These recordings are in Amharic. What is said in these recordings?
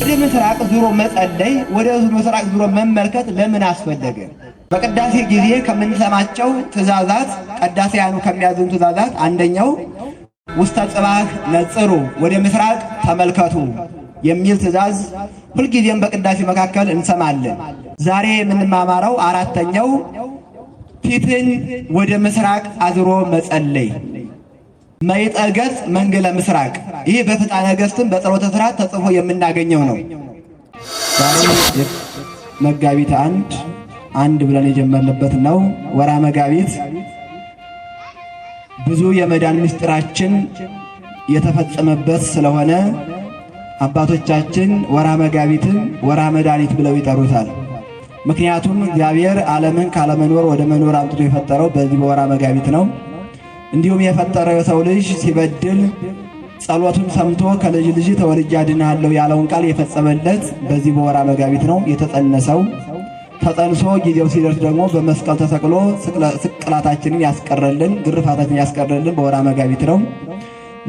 ወደ ምስራቅ ዙሮ መጸለይ፣ ወደ ምስራቅ ዙሮ መመልከት ለምን አስፈለገ? በቅዳሴ ጊዜ ከምንሰማቸው ትእዛዛት ቅዳሴያኑ ከሚያዙን ትእዛዛት አንደኛው ውስተ ጽባህ ነጽሩ ወደ ምስራቅ ተመልከቱ የሚል ትእዛዝ ሁልጊዜም በቅዳሴ መካከል እንሰማለን። ዛሬ የምንማማረው አራተኛው ፊትን ወደ ምስራቅ አዝሮ መጸለይ መይጠገጽ መንገለ ምስራቅ። ይህ በፍትሐ ነገሥትም በጸሎተ ፍትሐት ተጽፎ የምናገኘው ነው። ዛሬ መጋቢት አንድ ብለን የጀመርንበት ነው። ወርኃ መጋቢት ብዙ የመዳን ምስጢራችን የተፈጸመበት ስለሆነ አባቶቻችን ወርኃ መጋቢትን ወርኃ መድኃኒት ብለው ይጠሩታል። ምክንያቱም እግዚአብሔር ዓለምን ካለመኖር ወደ መኖር አምጥቶ የፈጠረው በዚህ በወርኃ መጋቢት ነው። እንዲሁም የፈጠረው የሰው ልጅ ሲበድል ጸሎቱን ሰምቶ ከልጅ ልጅ ተወልጄ አድንሃለሁ ያለውን ቃል የፈጸመለት በዚህ በወርኃ መጋቢት ነው። የተጸነሰው ተጸንሶ ጊዜው ሲደርስ ደግሞ በመስቀል ተሰቅሎ ስቅላታችንን ያስቀረልን ግርፋታችንን ያስቀረልን በወርኃ መጋቢት ነው።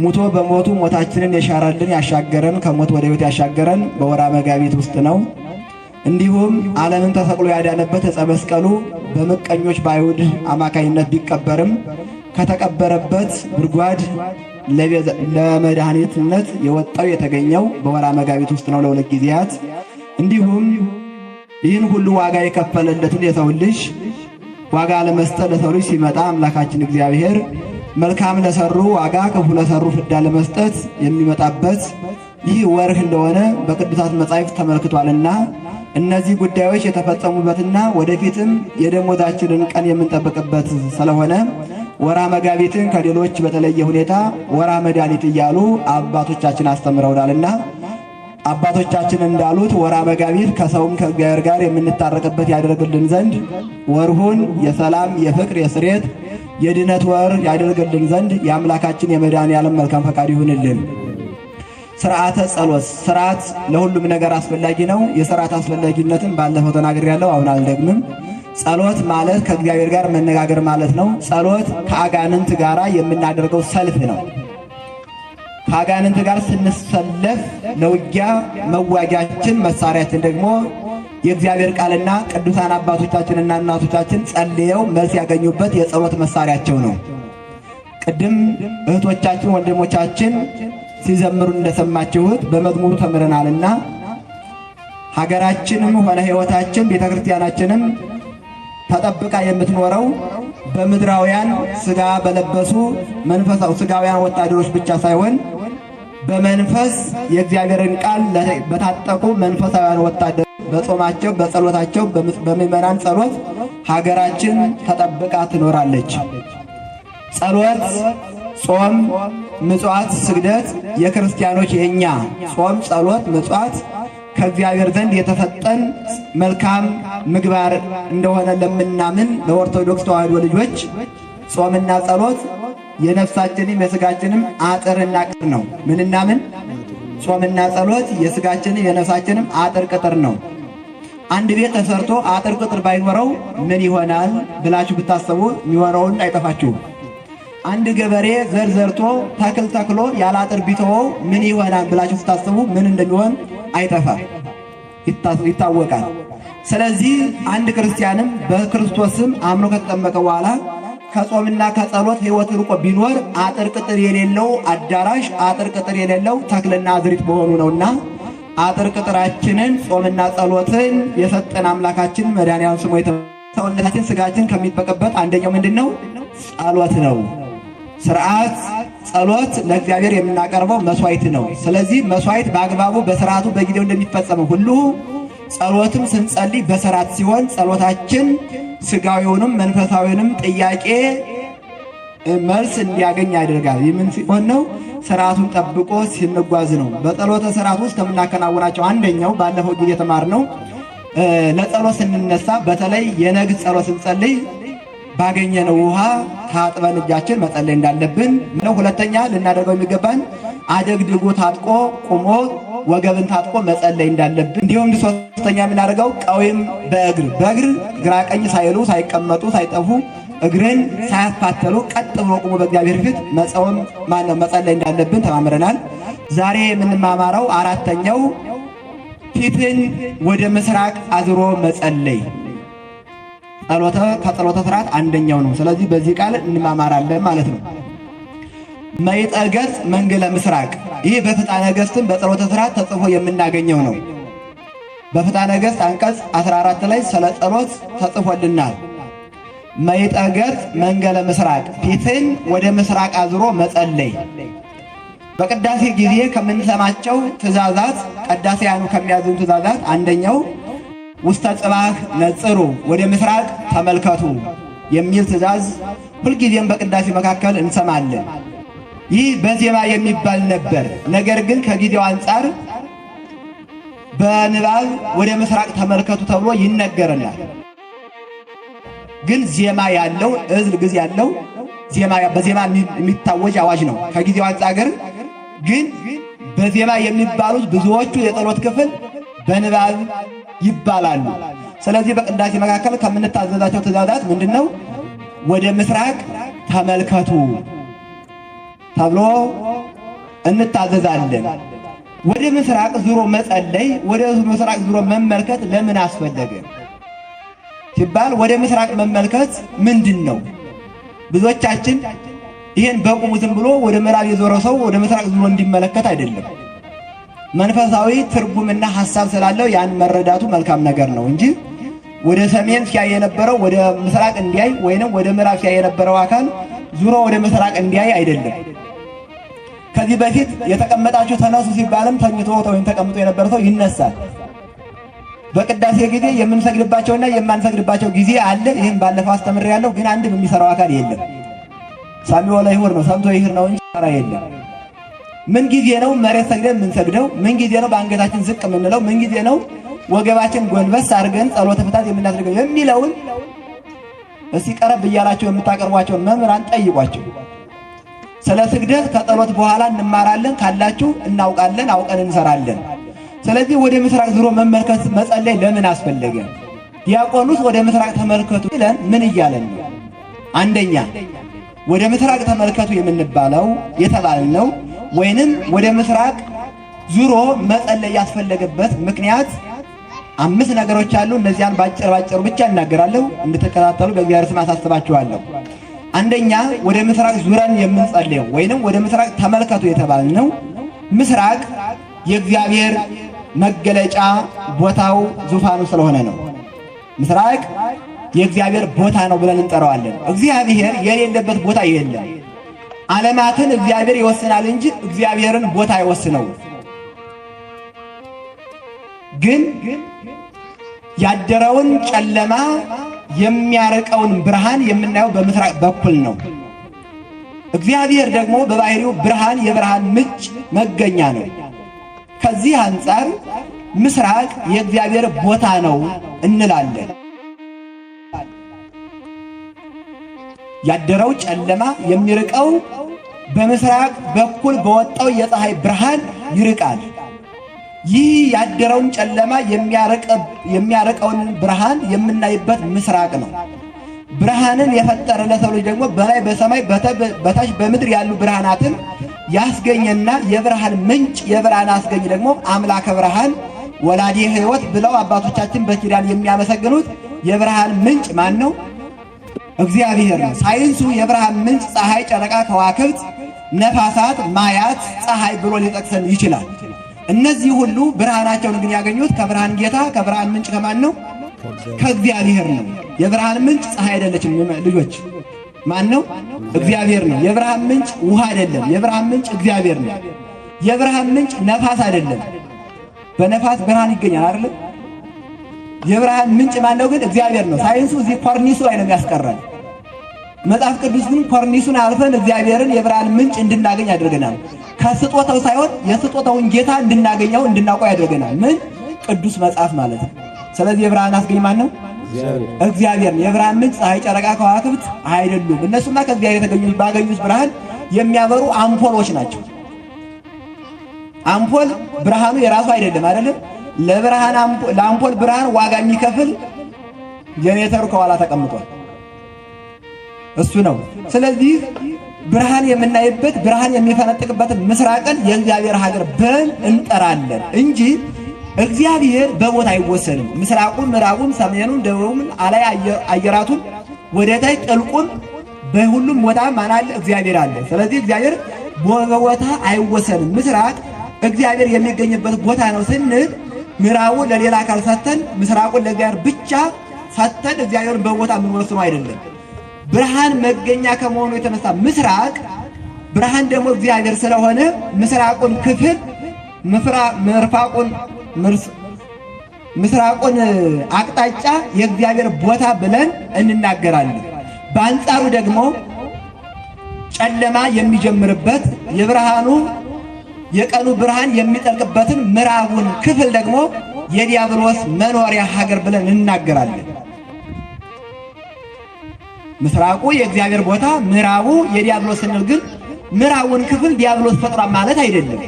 ሙቶ በሞቱ ሞታችንን የሻረልን ያሻገረን ከሞት ወደ ሕይወት ያሻገረን በወርኃ መጋቢት ውስጥ ነው። እንዲሁም ዓለምን ተሰቅሎ ያዳነበት ዕፀ መስቀሉ በምቀኞች በአይሁድ አማካኝነት ቢቀበርም ከተቀበረበት ጉድጓድ ለመድኃኒትነት የወጣው የተገኘው በወርኃ መጋቢት ውስጥ ነው ለሁለት ጊዜያት። እንዲሁም ይህን ሁሉ ዋጋ የከፈለለትን የሰው ልጅ ዋጋ ለመስጠት ለሰው ልጅ ሲመጣ አምላካችን እግዚአብሔር መልካም ለሰሩ ዋጋ፣ ክፉ ለሰሩ ፍዳ ለመስጠት የሚመጣበት ይህ ወርህ እንደሆነ በቅዱሳት መጻሕፍት ተመልክቷልና እነዚህ ጉዳዮች የተፈጸሙበትና ወደፊትም የደሞዛችንን ቀን የምንጠብቅበት ስለሆነ ወርኃ መጋቢትን ከሌሎች በተለየ ሁኔታ ወርኃ መድኃኒት እያሉ አባቶቻችን አስተምረውናልና አባቶቻችን እንዳሉት ወርኃ መጋቢት ከሰውም ከእግዚአብሔር ጋር የምንታረቅበት ያደርግልን ዘንድ ወርሁን የሰላም የፍቅር የስሬት የድነት ወር ያደርግልን ዘንድ የአምላካችን የመድኃኔዓለም መልካም ፈቃድ ይሁንልን። ሥርዓተ ጸሎት ሥርዓት ለሁሉም ነገር አስፈላጊ ነው። የሥርዓት አስፈላጊነትን ባለፈው ተናግሬያለሁ፣ አሁን አልደግምም። ጸሎት ማለት ከእግዚአብሔር ጋር መነጋገር ማለት ነው። ጸሎት ከአጋንንት ጋር የምናደርገው ሰልፍ ነው። ከአጋንንት ጋር ስንሰለፍ ለውጊያ መዋጊያችን መሳሪያችን ደግሞ የእግዚአብሔር ቃልና ቅዱሳን አባቶቻችንና እናቶቻችን ጸልየው መልስ ያገኙበት የጸሎት መሳሪያቸው ነው። ቅድም እህቶቻችን ወንድሞቻችን ሲዘምሩ እንደሰማችሁት በመዝሙሩ ተምረናልና ሀገራችንም ሆነ ሕይወታችን ቤተክርስቲያናችንም ተጠብቃ የምትኖረው በምድራውያን ሥጋ በለበሱ መንፈሳዊ ሥጋውያን ወታደሮች ብቻ ሳይሆን በመንፈስ የእግዚአብሔርን ቃል በታጠቁ መንፈሳውያን ወታደሮች በጾማቸው በጸሎታቸው በምዕመናን ጸሎት ሀገራችን ተጠብቃ ትኖራለች። ጸሎት፣ ጾም፣ ምጽዋት፣ ስግደት የክርስቲያኖች የኛ ጾም፣ ጸሎት፣ ምጽዋት ከእግዚአብሔር ዘንድ የተሰጠን መልካም ምግባር እንደሆነ ለምናምን ለኦርቶዶክስ ተዋሕዶ ልጆች ጾምና ጸሎት የነፍሳችንም የሥጋችንም አጥርና ቅጥር ነው። ምንና ምን? ጾምና ጸሎት የሥጋችንም የነፍሳችንም አጥር ቅጥር ነው። አንድ ቤት ተሰርቶ አጥር ቅጥር ባይኖረው ምን ይሆናል ብላችሁ ብታስቡ የሚሆነውን አይጠፋችሁም። አንድ ገበሬ ዘር ዘርቶ ተክል ተክሎ ያለ አጥር ቢተወው ምን ይሆናል ብላችሁ ብታስቡ ምን እንደሚሆን አይጠፋም፣ ይታወቃል። ስለዚህ አንድ ክርስቲያንም በክርስቶስም አምኖ ከተጠመቀ በኋላ ከጾምና ከጸሎት ሕይወት ርቆ ቢኖር አጥር ቅጥር የሌለው አዳራሽ፣ አጥር ቅጥር የሌለው ተክልና አዝሪት መሆኑ ነውና አጥር ቅጥራችንን ጾምና ጸሎትን የሰጠን አምላካችን መድኃኔዓለም ስሙ ሰውነታችን ሥጋችን ከሚጠበቅበት አንደኛው ምንድነው? ጸሎት ነው። ሥርዓት ጸሎት ለእግዚአብሔር የምናቀርበው መስዋዕት ነው። ስለዚህ መስዋዕት በአግባቡ በሥርዓቱ በጊዜው እንደሚፈጸመው ሁሉ ጸሎትም ስንጸልይ በሥርዓት ሲሆን ጸሎታችን ሥጋዊውንም መንፈሳዊውንም ጥያቄ መልስ እንዲያገኝ ያደርጋል። ይህምን ሲሆን ነው? ሥርዓቱን ጠብቆ ሲንጓዝ ነው። በጸሎተ ሥርዓት ውስጥ ከምናከናውናቸው አንደኛው ባለፈው ጊዜ የተማርነው ለጸሎት ስንነሳ በተለይ የነግህ ጸሎት ስንጸልይ ባገኘነው ውሃ ታጥበን እጃችን መጸለይ እንዳለብን ነው። ሁለተኛ ልናደርገው የሚገባን አደግድጎ ታጥቆ ቁሞ ወገብን ታጥቆ መጸለይ እንዳለብን፣ እንዲሁም ሶስተኛ የምናደርገው ቀዊም በእግር ግራ ቀኝ ሳይሉ ሳይቀመጡ ሳይጠፉ እግርን ሳያፋተሉ ቀጥ ብሎ ቁሞ በእግዚአብሔር ፊት መጸለይ እንዳለብን ተማምረናል። ዛሬ የምንማማረው አራተኛው ፊትን ወደ ምስራቅ አዝሮ መጸለይ ከጸሎተ ሥርዓት አንደኛው ነው። ስለዚህ በዚህ ቃል እንማማራለን ማለት ነው። መይጠገጽ መንገለ ምስራቅ ይህ በፍትሐ ነገሥትም በጸሎተ ሥርዓት ተጽፎ የምናገኘው ነው። በፍትሐ ነገሥት አንቀጽ 14 ላይ ስለ ጸሎት ተጽፎልናል። መይጠገጽ መንገለ ምስራቅ ፊትን ወደ ምስራቅ አዝሮ መጸለይ። በቅዳሴ ጊዜ ከምንሰማቸው ትእዛዛት ቀዳሴያኑ ከሚያዙን ትእዛዛት አንደኛው ውስተ ጽባህ ነጽሩ ወደ ምስራቅ ተመልከቱ የሚል ትእዛዝ ሁልጊዜም በቅዳሴ መካከል እንሰማለን። ይህ በዜማ የሚባል ነበር። ነገር ግን ከጊዜው አንጻር በንባብ ወደ ምስራቅ ተመልከቱ ተብሎ ይነገረናል። ግን ዜማ ያለው እዝል ግዝ ያለው በዜማ የሚታወጅ አዋጅ ነው። ከጊዜው አንጻር ግን በዜማ የሚባሉት ብዙዎቹ የጸሎት ክፍል በንባብ ይባላሉ። ስለዚህ በቅዳሴ መካከል ከምንታዘዛቸው ትእዛዛት ምንድነው? ወደ ምስራቅ ተመልከቱ ተብሎ እንታዘዛለን። ወደ ምስራቅ ዙሮ መጸለይ፣ ወደ ምስራቅ ዙሮ መመልከት ለምን አስፈለገ ሲባል ወደ ምስራቅ መመልከት ምንድነው? ብዙዎቻችን ይሄን በቁሙ ዝም ብሎ ወደ ምዕራብ የዞረ ሰው ወደ ምስራቅ ዙሮ እንዲመለከት አይደለም። መንፈሳዊ ትርጉምና ሐሳብ ስላለው ያን መረዳቱ መልካም ነገር ነው እንጂ ወደ ሰሜን ሲያይ የነበረው ወደ ምስራቅ እንዲያይ ወይንም ወደ ምዕራብ ሲያይ የነበረው አካል ዙሮ ወደ ምስራቅ እንዲያይ አይደለም። ከዚህ በፊት የተቀመጣችሁ ተነሱ ሲባልም ተኝቶ ወይም ተቀምጦ የነበረ ሰው ይነሳል። በቅዳሴ ጊዜ የምንሰግድባቸውና የማንሰግድባቸው ጊዜ አለ። ይህም ባለፈው አስተምሬያለሁ። ግን አንድም የሚሰራው አካል የለም። ሳሚው ላይ ይሁር ነው ሰምቶ ይሁር ነው እንጂ ሰራ የለም። ምን ጊዜ ነው መሬት ሰግደን የምንሰግደው? ምን ጊዜ ነው በአንገታችን ዝቅ የምንለው? ምን ጊዜ ነው ወገባችን ጎንበስ አድርገን ጸሎተ ፍታት የምናደርገው የሚለውን እስቲ ቀረብ እያላችሁ የምታቀርቧቸውን መምህራን ጠይቋቸው። ስለ ስግደት ከጸሎት በኋላ እንማራለን ካላችሁ እናውቃለን፣ አውቀን እንሰራለን። ስለዚህ ወደ ምስራቅ ዙሮ መመልከት መጸለይ ለምን አስፈለገ? ዲያቆኑስ ወደ ምስራቅ ተመልከቱ ይለን ምን እያለን ነው? አንደኛ ወደ ምስራቅ ተመልከቱ የምንባለው የተባልነው ወይንም ወደ ምስራቅ ዙሮ መጸለይ ያስፈለገበት ምክንያት 5 ነገሮች አሉ። እነዚያን ባጭር ብቻ እናገራለሁ፣ እንድትከታተሉ በእግዚአብሔር ስም አሳስባችኋለሁ። አንደኛ ወደ ምስራቅ ዙረን የምንጸልየው ወይንም ወደ ምስራቅ ተመልከቱ የተባልነው ምስራቅ የእግዚአብሔር መገለጫ ቦታው ዙፋኑ ስለሆነ ነው። ምስራቅ የእግዚአብሔር ቦታ ነው ብለን እንጠራዋለን። እግዚአብሔር የሌለበት ቦታ የለም። ዓለማትን እግዚአብሔር ይወስናል እንጂ እግዚአብሔርን ቦታ አይወስነው። ግን ያደረውን ጨለማ የሚያርቀውን ብርሃን የምናየው በምስራቅ በኩል ነው። እግዚአብሔር ደግሞ በባህሪው ብርሃን የብርሃን ምንጭ መገኛ ነው። ከዚህ አንጻር ምስራቅ የእግዚአብሔር ቦታ ነው እንላለን። ያደረው ጨለማ የሚርቀው በምስራቅ በኩል በወጣው የፀሐይ ብርሃን ይርቃል። ይህ ያደረውን ጨለማ የሚያርቀውን ብርሃን የምናይበት ምስራቅ ነው። ብርሃንን የፈጠረ ለሰው ልጅ ደግሞ በላይ በሰማይ በታች በምድር ያሉ ብርሃናትን ያስገኘና የብርሃን ምንጭ የብርሃን አስገኝ ደግሞ አምላከ ብርሃን ወላዲ ሕይወት ብለው አባቶቻችን በኪዳን የሚያመሰግኑት የብርሃን ምንጭ ማን ነው? እግዚአብሔር ነው። ሳይንሱ የብርሃን ምንጭ ፀሐይ፣ ጨረቃ፣ ከዋክብት፣ ነፋሳት፣ ማያት፣ ፀሐይ ብሎ ሊጠቅሰን ይችላል። እነዚህ ሁሉ ብርሃናቸውን ግን ያገኙት ከብርሃን ጌታ ከብርሃን ምንጭ ከማን ነው? ከእግዚአብሔር ነው። የብርሃን ምንጭ ፀሐይ አይደለችም ልጆች። ማን ነው? እግዚአብሔር ነው። የብርሃን ምንጭ ውሃ አይደለም። የብርሃን ምንጭ እግዚአብሔር ነው። የብርሃን ምንጭ ነፋስ አይደለም። በነፋስ ብርሃን ይገኛል አይደል? የብርሃን ምንጭ ማን ነው ግን? እግዚአብሔር ነው። ሳይንሱ እዚህ ኮርኒሱ ላይ ነው የሚያስቀረን። መጽሐፍ ቅዱስ ግን ኮርኒሱን አልፈን እግዚአብሔርን የብርሃን ምንጭ እንድናገኝ ያደርገናል። ከስጦታው ሳይሆን የስጦታውን ጌታ እንድናገኘው እንድናውቀው ያደርገናል። ምን? ቅዱስ መጽሐፍ ማለት ነው። ስለዚህ የብርሃን አስገኝ ማን ነው? እግዚአብሔር ነው። የብርሃን ምንጭ ፀሐይ፣ ጨረቃ፣ ከዋክብት አይደሉም። እነሱማ ከእግዚአብሔር የተገኙት ባገኙት ብርሃን የሚያበሩ አምፖሎች ናቸው። አምፖል ብርሃኑ የራሱ አይደለም አይደለም። ለአምፖል ብርሃን ዋጋ የሚከፍል ጄኔሬተሩ ከኋላ ተቀምጧል። እሱ ነው። ስለዚህ ብርሃን የምናይበት ብርሃን የሚፈነጥቅበትን ምስራቅን የእግዚአብሔር ሀገር ብለን እንጠራለን እንጂ እግዚአብሔር በቦታ አይወሰንም። ምስራቁን፣ ምዕራቡን፣ ሰሜኑን፣ ደቡቡን፣ አላይ አየራቱን ወደታይ ጥልቁን በሁሉም ቦታ ማን አለ? እግዚአብሔር አለ። ስለዚህ እግዚአብሔር በቦታ አይወሰንም። ምስራቅ እግዚአብሔር የሚገኝበት ቦታ ነው ስንል ምዕራቡን ለሌላ አካል ሰተን ምስራቁን ለእግዚአብሔር ብቻ ሰተን እግዚአብሔርን በቦታ የምንወስነው አይደለም። ብርሃን መገኛ ከመሆኑ የተነሳ ምስራቅ ብርሃን ደግሞ እግዚአብሔር ስለሆነ ምስራቁን ክፍል ምስራቁን አቅጣጫ የእግዚአብሔር ቦታ ብለን እንናገራለን። በአንጻሩ ደግሞ ጨለማ የሚጀምርበት የቀኑ ብርሃን የሚጠልቅበትን ምዕራቡን ክፍል ደግሞ የዲያብሎስ መኖሪያ ሀገር ብለን እንናገራለን። ምስራቁ የእግዚአብሔር ቦታ፣ ምዕራቡ የዲያብሎስ ስንል ግን ምዕራቡን ክፍል ዲያብሎስ ፈጥሯል ማለት አይደለም።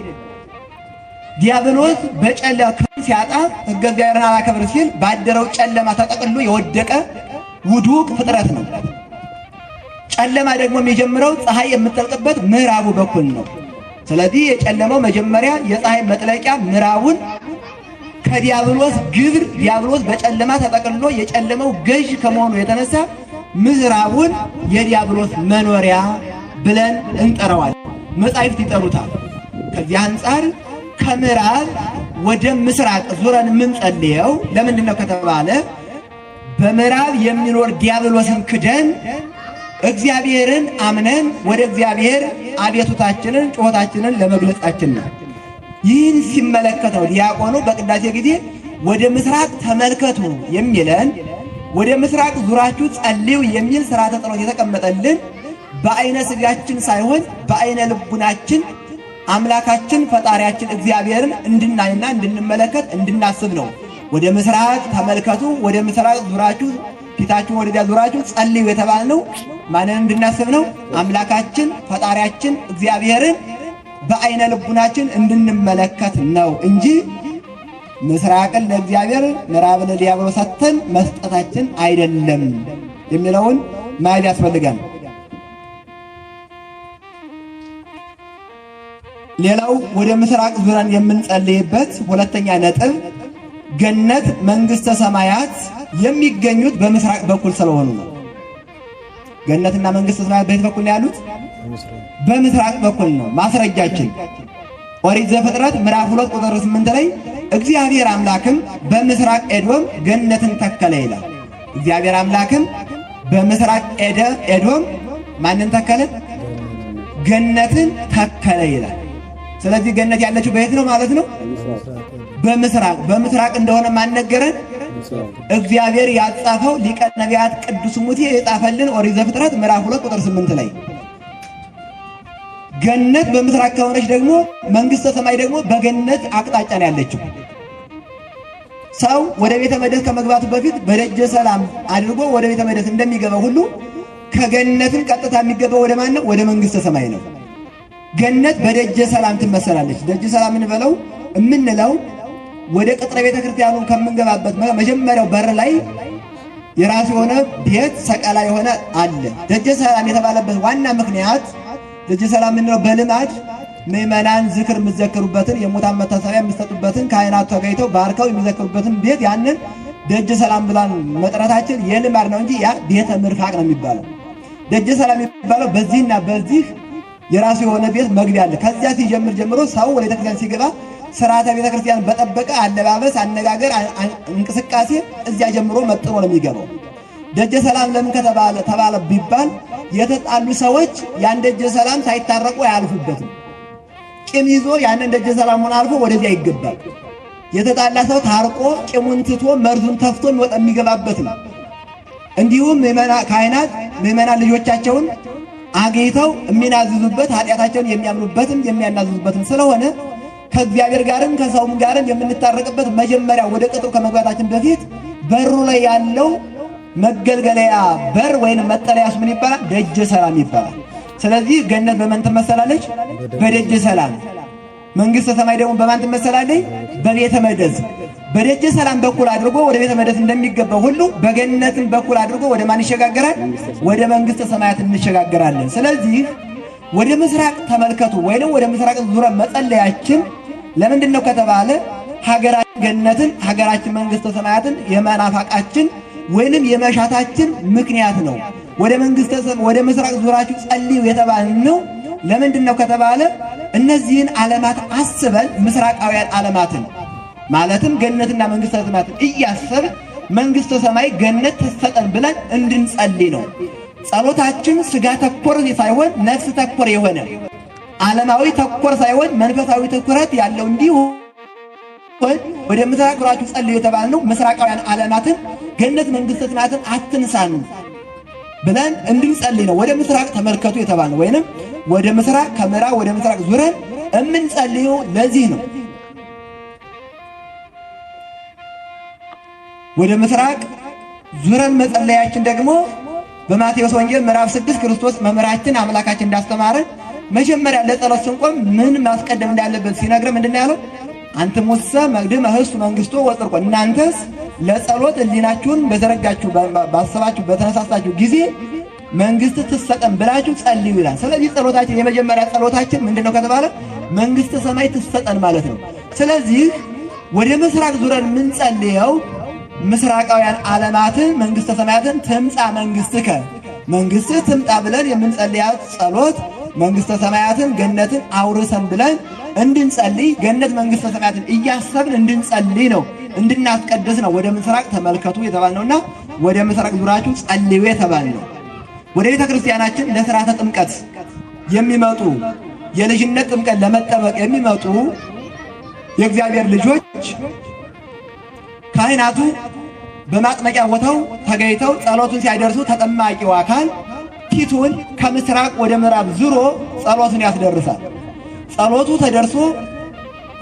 ዲያብሎስ በጨለማ ክፍል ሲያጣ ሕገ እግዚአብሔርን አላከብር ሲል ባደረው ጨለማ ተጠቅሎ የወደቀ ውዱቅ ፍጥረት ነው። ጨለማ ደግሞ የሚጀምረው ፀሐይ የምትጠልቅበት ምዕራቡ በኩል ነው። ስለዚህ የጨለመው መጀመሪያ የፀሐይ መጥለቂያ ምዕራቡን ከዲያብሎስ ግብር ዲያብሎስ በጨለማ ተጠቅሎ የጨለመው ገዥ ከመሆኑ የተነሳ ምዕራቡን የዲያብሎስ መኖሪያ ብለን እንጠራዋለን። መጻሕፍት ይጠሩታል። ከዚህ አንጻር ከምዕራብ ወደ ምስራቅ ዙረን የምንጸልየው ለምንድን ነው ከተባለ በምዕራብ የሚኖር ዲያብሎስን ክደን እግዚአብሔርን አምነን ወደ እግዚአብሔር አቤቱታችንን ጩኸታችንን ለመግለጻችን ነው። ይህን ሲመለከተው ዲያቆኑ በቅዳሴ ጊዜ ወደ ምስራቅ ተመልከቱ የሚለን ወደ ምስራቅ ዙራችሁ ጸልዩ የሚል ሥርዓተ ጸሎት የተቀመጠልን በአይነ ሥጋችን ሳይሆን በአይነ ልቡናችን አምላካችን ፈጣሪያችን እግዚአብሔርን እንድናይና እንድንመለከት እንድናስብ ነው። ወደ ምስራቅ ተመልከቱ፣ ወደ ምስራቅ ዙራችሁ ፊታችሁን ወደዚያ ዙራችሁ ጸልዩ የተባልነው ማንን እንድናስብ ነው? አምላካችን ፈጣሪያችን እግዚአብሔርን በአይነ ልቡናችን እንድንመለከት ነው እንጂ ምስራቅን ለእግዚአብሔር ምዕራብን ለዲያብሎስ ሰጥተን መስጠታችን አይደለም የሚለውን ማየት ያስፈልጋል። ሌላው ወደ ምስራቅ ዙረን የምንጸልይበት ሁለተኛ ነጥብ ገነት መንግሥተ ሰማያት የሚገኙት በምስራቅ በኩል ስለሆኑ ነው። ገነትና መንግሥተ ሰማያት በየት በኩል ነው ያሉት? በምስራቅ በኩል ነው። ማስረጃችን ኦሪት ዘፍጥረት ምዕራፍ 2 ቁጥር 8 ላይ እግዚአብሔር አምላክም በምስራቅ ኤዶም ገነትን ተከለ ይላል። እግዚአብሔር አምላክም በምስራቅ ኤዶም ማንን ተከለ? ገነትን ተከለ ይላል። ስለዚህ ገነት ያለችው በየት ነው ማለት ነው? በምስራቅ። በምስራቅ እንደሆነ ማነገረን እግዚአብሔር ያጻፈው ሊቀ ነቢያት ቅዱስ ሙሴ የጻፈልን ኦሪት ዘፍጥረት ምዕራፍ 2 ቁጥር 8 ላይ ገነት በምስራቅ ከሆነች ደግሞ መንግሥተ ሰማይ ደግሞ በገነት አቅጣጫ ነው ያለችው። ሰው ወደ ቤተ መቅደስ ከመግባቱ በፊት በደጀ ሰላም አድርጎ ወደ ቤተ መቅደስ እንደሚገባው ሁሉ ከገነትም ቀጥታ የሚገባው ወደ ማን ነው? ወደ መንግሥተ ሰማይ ነው። ገነት በደጀ ሰላም ትመሰላለች። ደጀ ሰላም የምንለው ወደ ቅጥረ ቤተ ክርስቲያኑ ከምንገባበት መጀመሪያው በር ላይ የራሱ የሆነ ቤት ሰቀላ የሆነ አለ። ደጀ ሰላም የተባለበት ዋና ምክንያት ደጀ ሰላም የምንለው በልማድ ምዕመናን ዝክር የሚዘክሩበትን የሙታን መታሰቢያ የሚሰጡበትን ካህናቱ ተገኝተው ባርከው የሚዘክሩበትን ቤት ያንን ደጀ ሰላም ብለን መጥራታችን የልማድ ነው እንጂ ያ ቤተ ምርፋቅ ነው የሚባለው። ደጀ ሰላም የሚባለው በዚህና በዚህ የራሱ የሆነ ቤት መግቢያ አለ። ከዚያ ሲጀምር ጀምሮ ሰው ወደ ቤተክርስቲያን ሲገባ ሥርዓተ ቤተክርስቲያን በጠበቀ አለባበስ፣ አነጋገር፣ እንቅስቃሴ እዚያ ጀምሮ መጥኖ ነው የሚገባው። ደጀ ሰላም ለምን ተባለ ቢባል የተጣሉ ሰዎች ያን ደጀ ሰላም ሳይታረቁ አያልፉበትም። ቂም ይዞ ያንን ደጀ ሰላሙን አልፎ ወደዚያ ይገባል። የተጣላ ሰው ታርቆ ቂሙን ትቶ መርዙን ተፍቶ የሚገባበት ነው። እንዲሁም ካህናት ምዕመናን ልጆቻቸውን አገይተው የሚናዝዙበት ኃጢአታቸውን የሚያምኑበትም የሚያናዝዙበትም ስለሆነ ከእግዚአብሔር ጋርም ከሰውም ጋርም የምንታረቅበት መጀመሪያ ወደ ቅጥሩ ከመግባታችን በፊት በሩ ላይ ያለው መገልገያ በር ወይም መጠለያስ ምን ይባላል? ደጀ ሰላም ይባላል። ስለዚህ ገነት በማን ትመሰላለች? በደጀ ሰላም። መንግሥተ ሰማይ ደግሞ በማን ትመሰላለች? በቤተ መቅደስ። በደጀ ሰላም በኩል አድርጎ ወደ ቤተ መቅደስ እንደሚገባው ሁሉ በገነትም በኩል አድርጎ ወደ ማን ይሸጋገራል? ወደ መንግሥተ ሰማያት እንሸጋገራለን። ስለዚህ ወደ ምስራቅ ተመልከቱ ወይም ወደ ምስራቅ ዙረን መጸለያችን ለምንድን ነው ከተባለ ሀገራችን ገነትን ሀገራችን መንግስተ ሰማያትን የመናፋቃችን ወይንም የመሻታችን ምክንያት ነው። ወደ ምስራቅ ዙራችሁ ጸልዩ የተባልነው ለምንድን ነው ከተባለ እነዚህን ዓለማት አስበን ምስራቃውያን ዓለማትን ማለትም ገነትና መንግስተ ሰማያትን እያሰብ መንግስተ ሰማይ ገነት ተሰጠን ብለን እንድንጸልይ ነው። ጸሎታችን ስጋ ተኮር ሳይሆን ነፍስ ተኮር የሆነ ዓለማዊ ተኮር ሳይሆን መንፈሳዊ ትኩረት ያለው እንዲሆን ወደ ምስራቅ ዙራችሁ ጸልዩ የተባልነው ምስራቃውያን ዓለማትን ገነት መንግስተ ሰማያትን አትንሳን ብለን እንድንጸልይ ነው። ወደ ምስራቅ ተመልከቱ የተባልነው ወይንም ወደ ምስራቅ ከምዕራብ ወደ ምስራቅ ዙረን የምንጸልየው ለዚህ ነው። ወደ ምስራቅ ዙረን መጸለያችን ደግሞ በማቴዎስ ወንጌል ምዕራፍ 6 ክርስቶስ መምህራችን አምላካችን እንዳስተማረን መጀመሪያ ለጸሎት ስንቆም ምን ማስቀደም እንዳለበት ሲነግረን ምንድን ነው ያለው? አንትሙሰ መቅድመ ኅብስቱ መንግሥቶ ወጽድቆ፣ እናንተስ ለጸሎት ሕሊናችሁን በዘረጋችሁ ባሰባችሁ በተነሳሳችሁ ጊዜ መንግስት ትሰጠን ብላችሁ ጸልዩ ይላል። ስለዚህ ጸሎታችን የመጀመሪያ ጸሎታችን ምንድነው ከተባለ መንግስተ ሰማይ ትሰጠን ማለት ነው። ስለዚህ ወደ ምስራቅ ዙረን የምንጸልየው ምስራቃውያን ዓለማትን መንግስተ ሰማያትን ትምጻ መንግስትከ መንግስትህ ትምጣ ብለን የምንጸልያት ጸሎት መንግስተ ሰማያትን ገነትን አውርሰን ብለን እንድንጸልይ ገነት መንግስተ ሰማያትን እያሰብን እንድንጸልይ ነው፣ እንድናስቀድስ ነው። ወደ ምስራቅ ተመልከቱ የተባልነውና ወደ ምስራቅ ዙራችሁ ጸልዩ የተባልነው ወደ ቤተ ክርስቲያናችን ለሥርዓተ ጥምቀት የሚመጡ የልጅነት ጥምቀት ለመጠመቅ የሚመጡ የእግዚአብሔር ልጆች ካህናቱ በማጥመቂያ ቦታው ተገኝተው ጸሎቱን ሲያደርሱ ተጠማቂው አካል ፊቱን ከምስራቅ ወደ ምዕራብ ዙሮ ጸሎቱን ያስደርሳል። ጸሎቱ ተደርሶ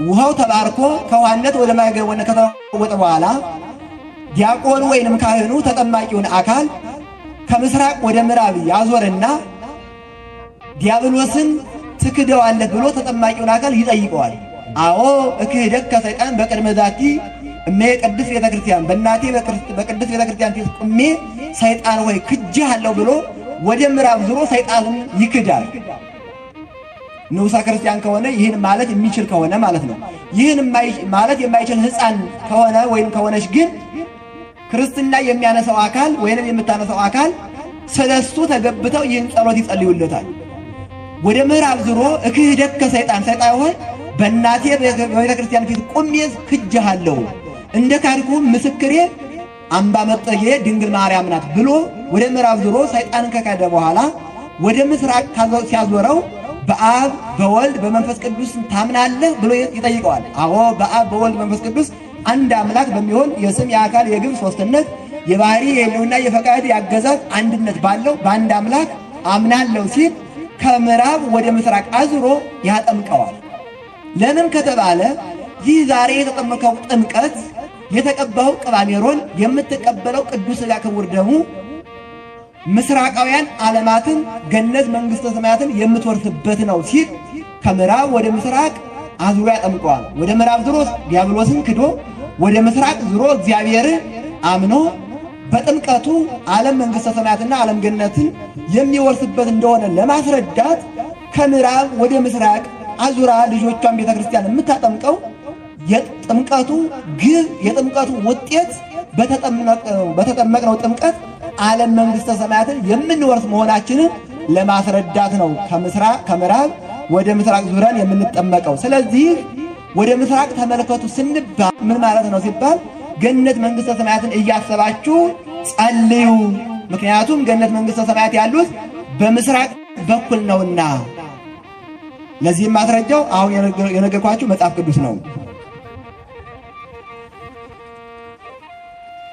ውሃው ተባርኮ ከውሃነት ወደ ማይገቦነት ከተለወጠ በኋላ ዲያቆኑ ወይንም ካህኑ ተጠማቂውን አካል ከምስራቅ ወደ ምዕራብ ያዞርና ዲያብሎስን ትክደዋለህ ብሎ ተጠማቂውን አካል ይጠይቀዋል። አዎ እክህደከ ሰይጣን በቅድመ ዛቲ እሜ ቅድስት ቤተ ክርስቲያን፣ በእናቴ በቅድስት ቤተ ክርስቲያን ፊት ቆሜ ሰይጣን ወይ ክጄሃለሁ ብሎ ወደ ምዕራብ ዙሮ ሰይጣንን ይክዳል። ንዑሳ ክርስቲያን ከሆነ ይህን ማለት የሚችል ከሆነ ማለት ነው። ይህን ማለት የማይችል ሕፃን ከሆነ ወይም ከሆነች ግን ክርስትና የሚያነሳው አካል ወይንም የምታነሳው አካል ስለሱ ተገብተው ይህን ጸሎት ይጸልዩለታል። ወደ ምዕራብ ዙሮ እክህደከ ሰይጣን፣ ሰይጣን ሆይ በእናቴ በቤተ ክርስቲያን ፊት ቆሜ ክጄሃለሁ፣ እንደ ካድኩ ምስክሬ አምባ መጠጊያዬ ድንግል ማርያም ናት ብሎ ወደ ምዕራብ ዙሮ ሰይጣንን ከካደ በኋላ ወደ ምስራቅ ሲያዞረው በአብ በወልድ በመንፈስ ቅዱስ ታምናለህ ብሎ ይጠይቀዋል። አዎ በአብ በወልድ በመንፈስ ቅዱስ አንድ አምላክ በሚሆን የስም የአካል የግብር ሦስትነት የባህሪ የሕልውና የፈቃድ የአገዛዝ አንድነት ባለው በአንድ አምላክ አምናለሁ ሲል ከምዕራብ ወደ ምስራቅ አዙሮ ያጠምቀዋል። ለምን ከተባለ ይህ ዛሬ የተጠመቀው ጥምቀት የተቀባው ቅባ ሜሮን የምትቀበለው ቅዱስ ሥጋ ክቡር ደሙ ምስራቃውያን ዓለማትን ገነት መንግሥተ ሰማያትን የምትወርስበት ነው ሲል ከምዕራብ ወደ ምስራቅ አዙሮ ያጠምቀዋል። ወደ ምዕራብ ዙሮ ዲያብሎስን ክዶ ወደ ምስራቅ ዙሮ እግዚአብሔርን አምኖ በጥምቀቱ ዓለም መንግሥተ ሰማያትና ዓለም ገነትን የሚወርስበት እንደሆነ ለማስረዳት ከምዕራብ ወደ ምስራቅ አዙራ ልጆቿን ቤተ ክርስቲያን የምታጠምቀው የጥምቀቱ ግብ የጥምቀቱ ውጤት በተጠመቅነው ጥምቀት ዓለም መንግሥተ ሰማያትን የምንወርስ መሆናችንን ለማስረዳት ነው ከምዕራብ ወደ ምስራቅ ዙረን የምንጠመቀው። ስለዚህ ወደ ምስራቅ ተመልከቱ ስንባል ምን ማለት ነው ሲባል ገነት መንግሥተ ሰማያትን እያሰባችሁ ጸልዩ። ምክንያቱም ገነት መንግሥተ ሰማያት ያሉት በምስራቅ በኩል ነውና። ለዚህም ማስረጃው አሁን የነገርኳችሁ መጽሐፍ ቅዱስ ነው።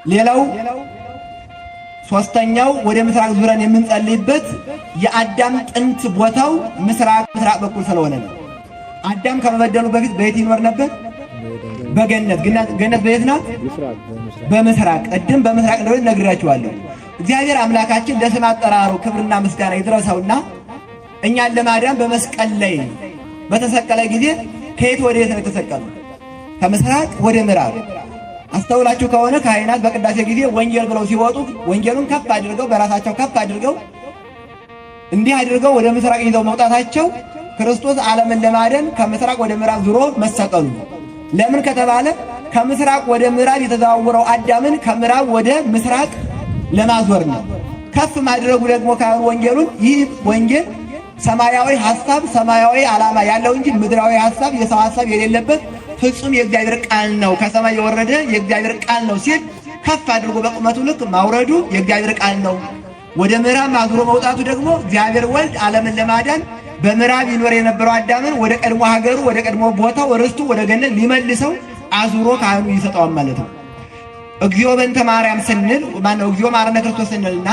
ሌላው ሶስተኛው ወደ ምስራቅ ዙረን የምንጸልይበት የአዳም ጥንት ቦታው ምስራቅ በኩል ስለሆነ ነው። አዳም ከመበደሉ በፊት በየት ይኖር ነበር? በገነት። ገነት በየት ናት? በምስራቅ። ቅድም በምስራቅ እንደሆነ ነግራችኋለሁ። እግዚአብሔር አምላካችን ለስም አጠራሩ ክብርና ምስጋና ይድረሰውና እኛን ለማዳን በመስቀል ላይ በተሰቀለ ጊዜ ከየት ወደ የት ነው የተሰቀለው? ከምስራቅ ወደ ምዕራብ። አስተውላችሁ ከሆነ ካህናት በቅዳሴ ጊዜ ወንጌል ብለው ሲወጡ ወንጌሉን ከፍ አድርገው በራሳቸው ከፍ አድርገው እንዲህ አድርገው ወደ ምስራቅ ይዘው መውጣታቸው ክርስቶስ ዓለምን ለማዳን ከምስራቅ ወደ ምዕራብ ዙሮ መሰቀሉ። ለምን ከተባለ ከምስራቅ ወደ ምዕራብ የተዘዋወረው አዳምን ከምዕራብ ወደ ምስራቅ ለማዞር ነው። ከፍ ማድረጉ ደግሞ ካህን ወንጌሉን ይህ ወንጌል ሰማያዊ ሐሳብ ሰማያዊ ዓላማ ያለው እንጂ ምድራዊ ሐሳብ የሰው ሐሳብ የሌለበት ፍጹም የእግዚአብሔር ቃል ነው፣ ከሰማይ የወረደ የእግዚአብሔር ቃል ነው ሲል ከፍ አድርጎ በቁመቱ ልክ ማውረዱ የእግዚአብሔር ቃል ነው። ወደ ምዕራብ ማዞሮ መውጣቱ ደግሞ እግዚአብሔር ወልድ ዓለምን ለማዳን በምዕራብ ይኖር የነበረው አዳምን ወደ ቀድሞ ሀገሩ ወደ ቀድሞ ቦታው ርስቱ ወደ ገነት ሊመልሰው አዙሮ ካህኑ ይሰጠዋል ማለት ነው። እግዚኦ በእንተ ማርያም ስንል ማነው እግዚኦ ማረነ ክርስቶስ ስንልና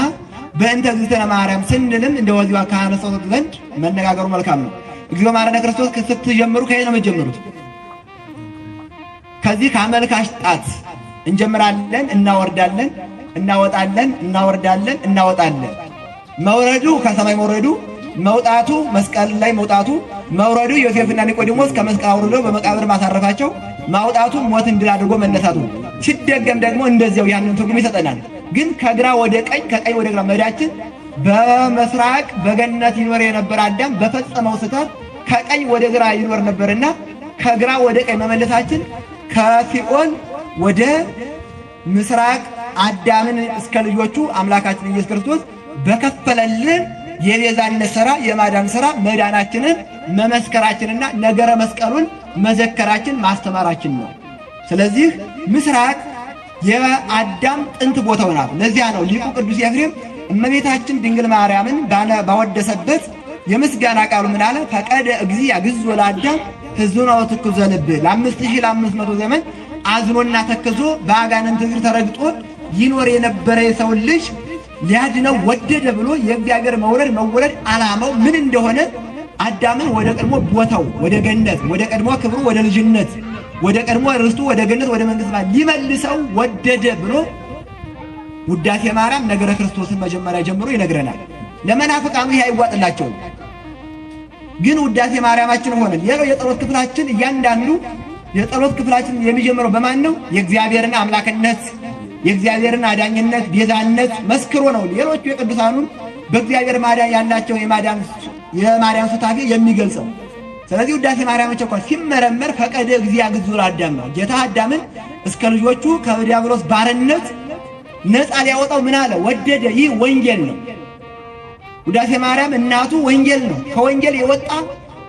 በእንተ እግዝእትነ ማርያም ስንልም እንደወዚዋ ካህነ ሰውት ዘንድ መነጋገሩ መልካም ነው። እግዚኦ ማረነ ክርስቶስ ስትጀምሩ ከየት ነው የምትጀምሩት? ከዚህ ከአመልካች ጣት እንጀምራለን፣ እናወርዳለን፣ እናወጣለን፣ እናወርዳለን፣ እናወጣለን። መውረዱ ከሰማይ መውረዱ፣ መውጣቱ መስቀል ላይ መውጣቱ፣ መውረዱ ዮሴፍና ኒቆዲሞስ ከመስቀል አውርደው በመቃብር ማሳረፋቸው፣ ማውጣቱ ሞትን ድል አድርጎ መነሳቱ ሲደገም ደግሞ እንደዚያው ያንን ትርጉም ይሰጠናል። ግን ከግራ ወደ ቀኝ ከቀኝ ወደ ግራ መሄዳችን በምስራቅ በገነት ይኖር የነበረ አዳም በፈጸመው ስህተት ከቀኝ ወደ ግራ ይኖር ነበርና ከግራ ወደ ቀኝ መመለሳችን ከሲኦል ወደ ምስራቅ አዳምን እስከ ልጆቹ አምላካችን ኢየሱስ ክርስቶስ በከፈለልን የቤዛነት ሥራ የማዳን ሥራ መዳናችንን መመስከራችንና ነገረ መስቀሉን መዘከራችን ማስተማራችን ነው። ስለዚህ ምስራቅ የአዳም ጥንት ቦታው ናት። ለዚያ ነው ሊቁ ቅዱስ ኤፍሬም እመቤታችን ድንግል ማርያምን ባወደሰበት የምስጋና ቃሉ ምን አለ? ፈቀደ እግዚእ ያግዝ ለአዳም ሕዝኑን ወትኩዘ ልብ ለ5500 ዘመን አዝኖና ተክዞ በአጋንንት እግር ተረግጦ ይኖር የነበረ የሰው ልጅ ሊያድነው ወደደ ብሎ የእግዚአብሔር መወለድ ዓላማው ምን እንደሆነ አዳምን ወደ ቀድሞ ቦታው ወደ ገነት ወደ ቀድሞ ክብሩ ወደ ልጅነት ወደ ቀድሞ ርስቱ ወደ ገነት ወደ መንግስት ሊመልሰው ወደደ ብሎ ውዳሴ ማርያም ነገረ ክርስቶስን መጀመሪያ ጀምሮ ይነግረናል። ለመናፍቃኑ ይህ አይዋጥላቸውም። ግን ውዳሴ ማርያማችን ሆነ ሌላው የጸሎት ክፍላችን እያንዳንዱ የጸሎት ክፍላችን የሚጀምረው በማን ነው? የእግዚአብሔርን አምላክነት የእግዚአብሔርን አዳኝነት ቤዛነት መስክሮ ነው። ሌሎቹ የቅዱሳኑን በእግዚአብሔር ማዳን ያላቸው የማዳን ሱታፌ የሚገልጸው። ስለዚህ ውዳሴ ማርያም እንኳን ሲመረመር ፈቀደ እግዚእ ያግዝ ለአዳም ነው። ጌታ አዳምን እስከ ልጆቹ ከዲያብሎስ ባርነት ነፃ ሊያወጣው ምን አለ? ወደደ። ይህ ወንጌል ነው። ውዳሴ ማርያም እናቱ ወንጌል ነው። ከወንጌል የወጣ